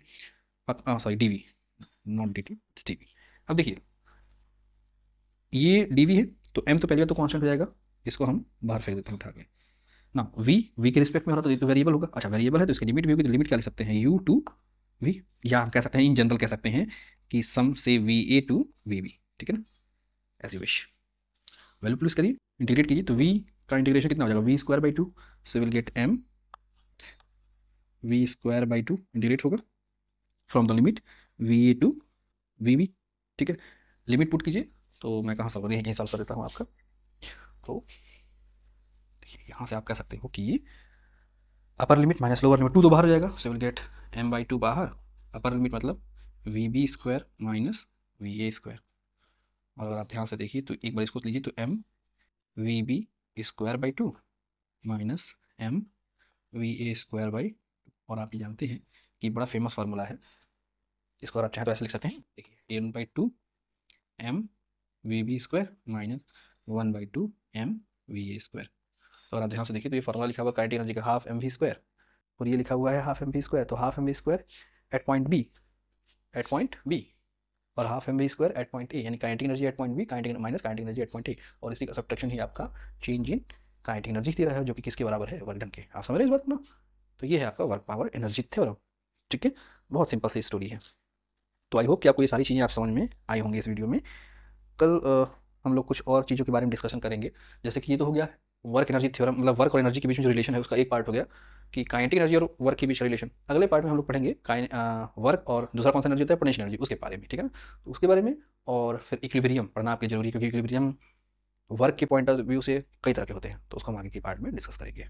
sorry d v, not d t, d v. अब देखिए ये डी वी है, तो एम तो पहले तो कांस्टेंट हो जाएगा, इसको हम बाहर फेंक देते हैं उठा के ना। वी के रिस्पेक्ट में हो रहा तो ये तो वेरिएबल होगा। अच्छा वेरिएबल है तो इसकी लिमिट भी होगी, तो लिमिट क्या लिख सकते हैं, यू टू वी, या हम कह सकते हैं इन जनरल कह सकते हैं कि सम से V A to V B, ठीक है ना, as you wish. Value plus करिए, इंटीग्रेट कीजिए, तो वी का इंटीग्रेशन कितना हो जाएगा, V square by two, so will get M V square by two, integrate होगा from the limit V A to V B, ठीक है। लिमिट पुट कीजिए, तो मैं कहाँ सॉल्व करें, यहीं सॉल्व कर देता हूँ आपका। तो यहाँ से आप कह सकते हो कि upper limit minus lower limit, two तो बाहर हो जाएगा, so will get m by two बाहर, अपर लिमिट मतलब v b square minus v a square. और अगर आप ध्यान से देखिए तो एक बार इसको लीजिए, तो m v b square by two minus m v a square by, और आप ये जानते हैं कि बड़ा फेमस फार्मूला है, इसको अगर आप चाहें तो ऐसे लिख सकते हैं, देखिए n by two m v b square minus one by two m v a square. तो अगर आप ध्यान से देखिए तो ये फार्मूला लिखा हुआ काइनेटिक एनर्जी का हाफ एम वी स्क्वायर, और ये लिखा हुआ है हाफ एम वी स्क्वायर, तो half M V square at point B और half M V square at point A, यानी kinetic energy at point B, kinetic minus kinetic energy at point A, और इसी का सब्ट्रैक्शन ही आपका change in kinetic energy दे रहा है, जो कि किसके बराबर है, वर्क डन के। आप समझ रहे हैं इस बात को ना। तो ये है आपका वर्क पावर एनर्जी थ्योरम, ठीक है, बहुत सिंपल सी स्टोरी है। तो आई होप कि आपको ये सारी चीज़ें आप समझ में आई होंगी इस वीडियो में। कल हम लोग कुछ और चीज़ों के बारे में डिस्कशन करेंगे, जैसे कि ये तो हो गया वर्क एनर्जी थ्योरम, मतलब वर्क और एनर्जी के बीच में जो रिलेशन है उसका एक पार्ट हो गया कि काइनेटिक एनर्जी और वर्क के बीच रिलेशन। अगले पार्ट में हम लोग पढ़ेंगे वर्क और दूसरा कौन सा एनर्जी होता है, पोटेंशियल एनर्जी, उसके बारे में, ठीक है ना। तो उसके बारे में, और फिर इक्विलिब्रियम पढ़ना आपके जरूरी है, क्योंकि इक्विलिब्रियम वर्क के पॉइंट ऑफ व्यू से कई तरह के होते हैं, तो उसको हम आगे के पार्ट में डिस्कस करेंगे।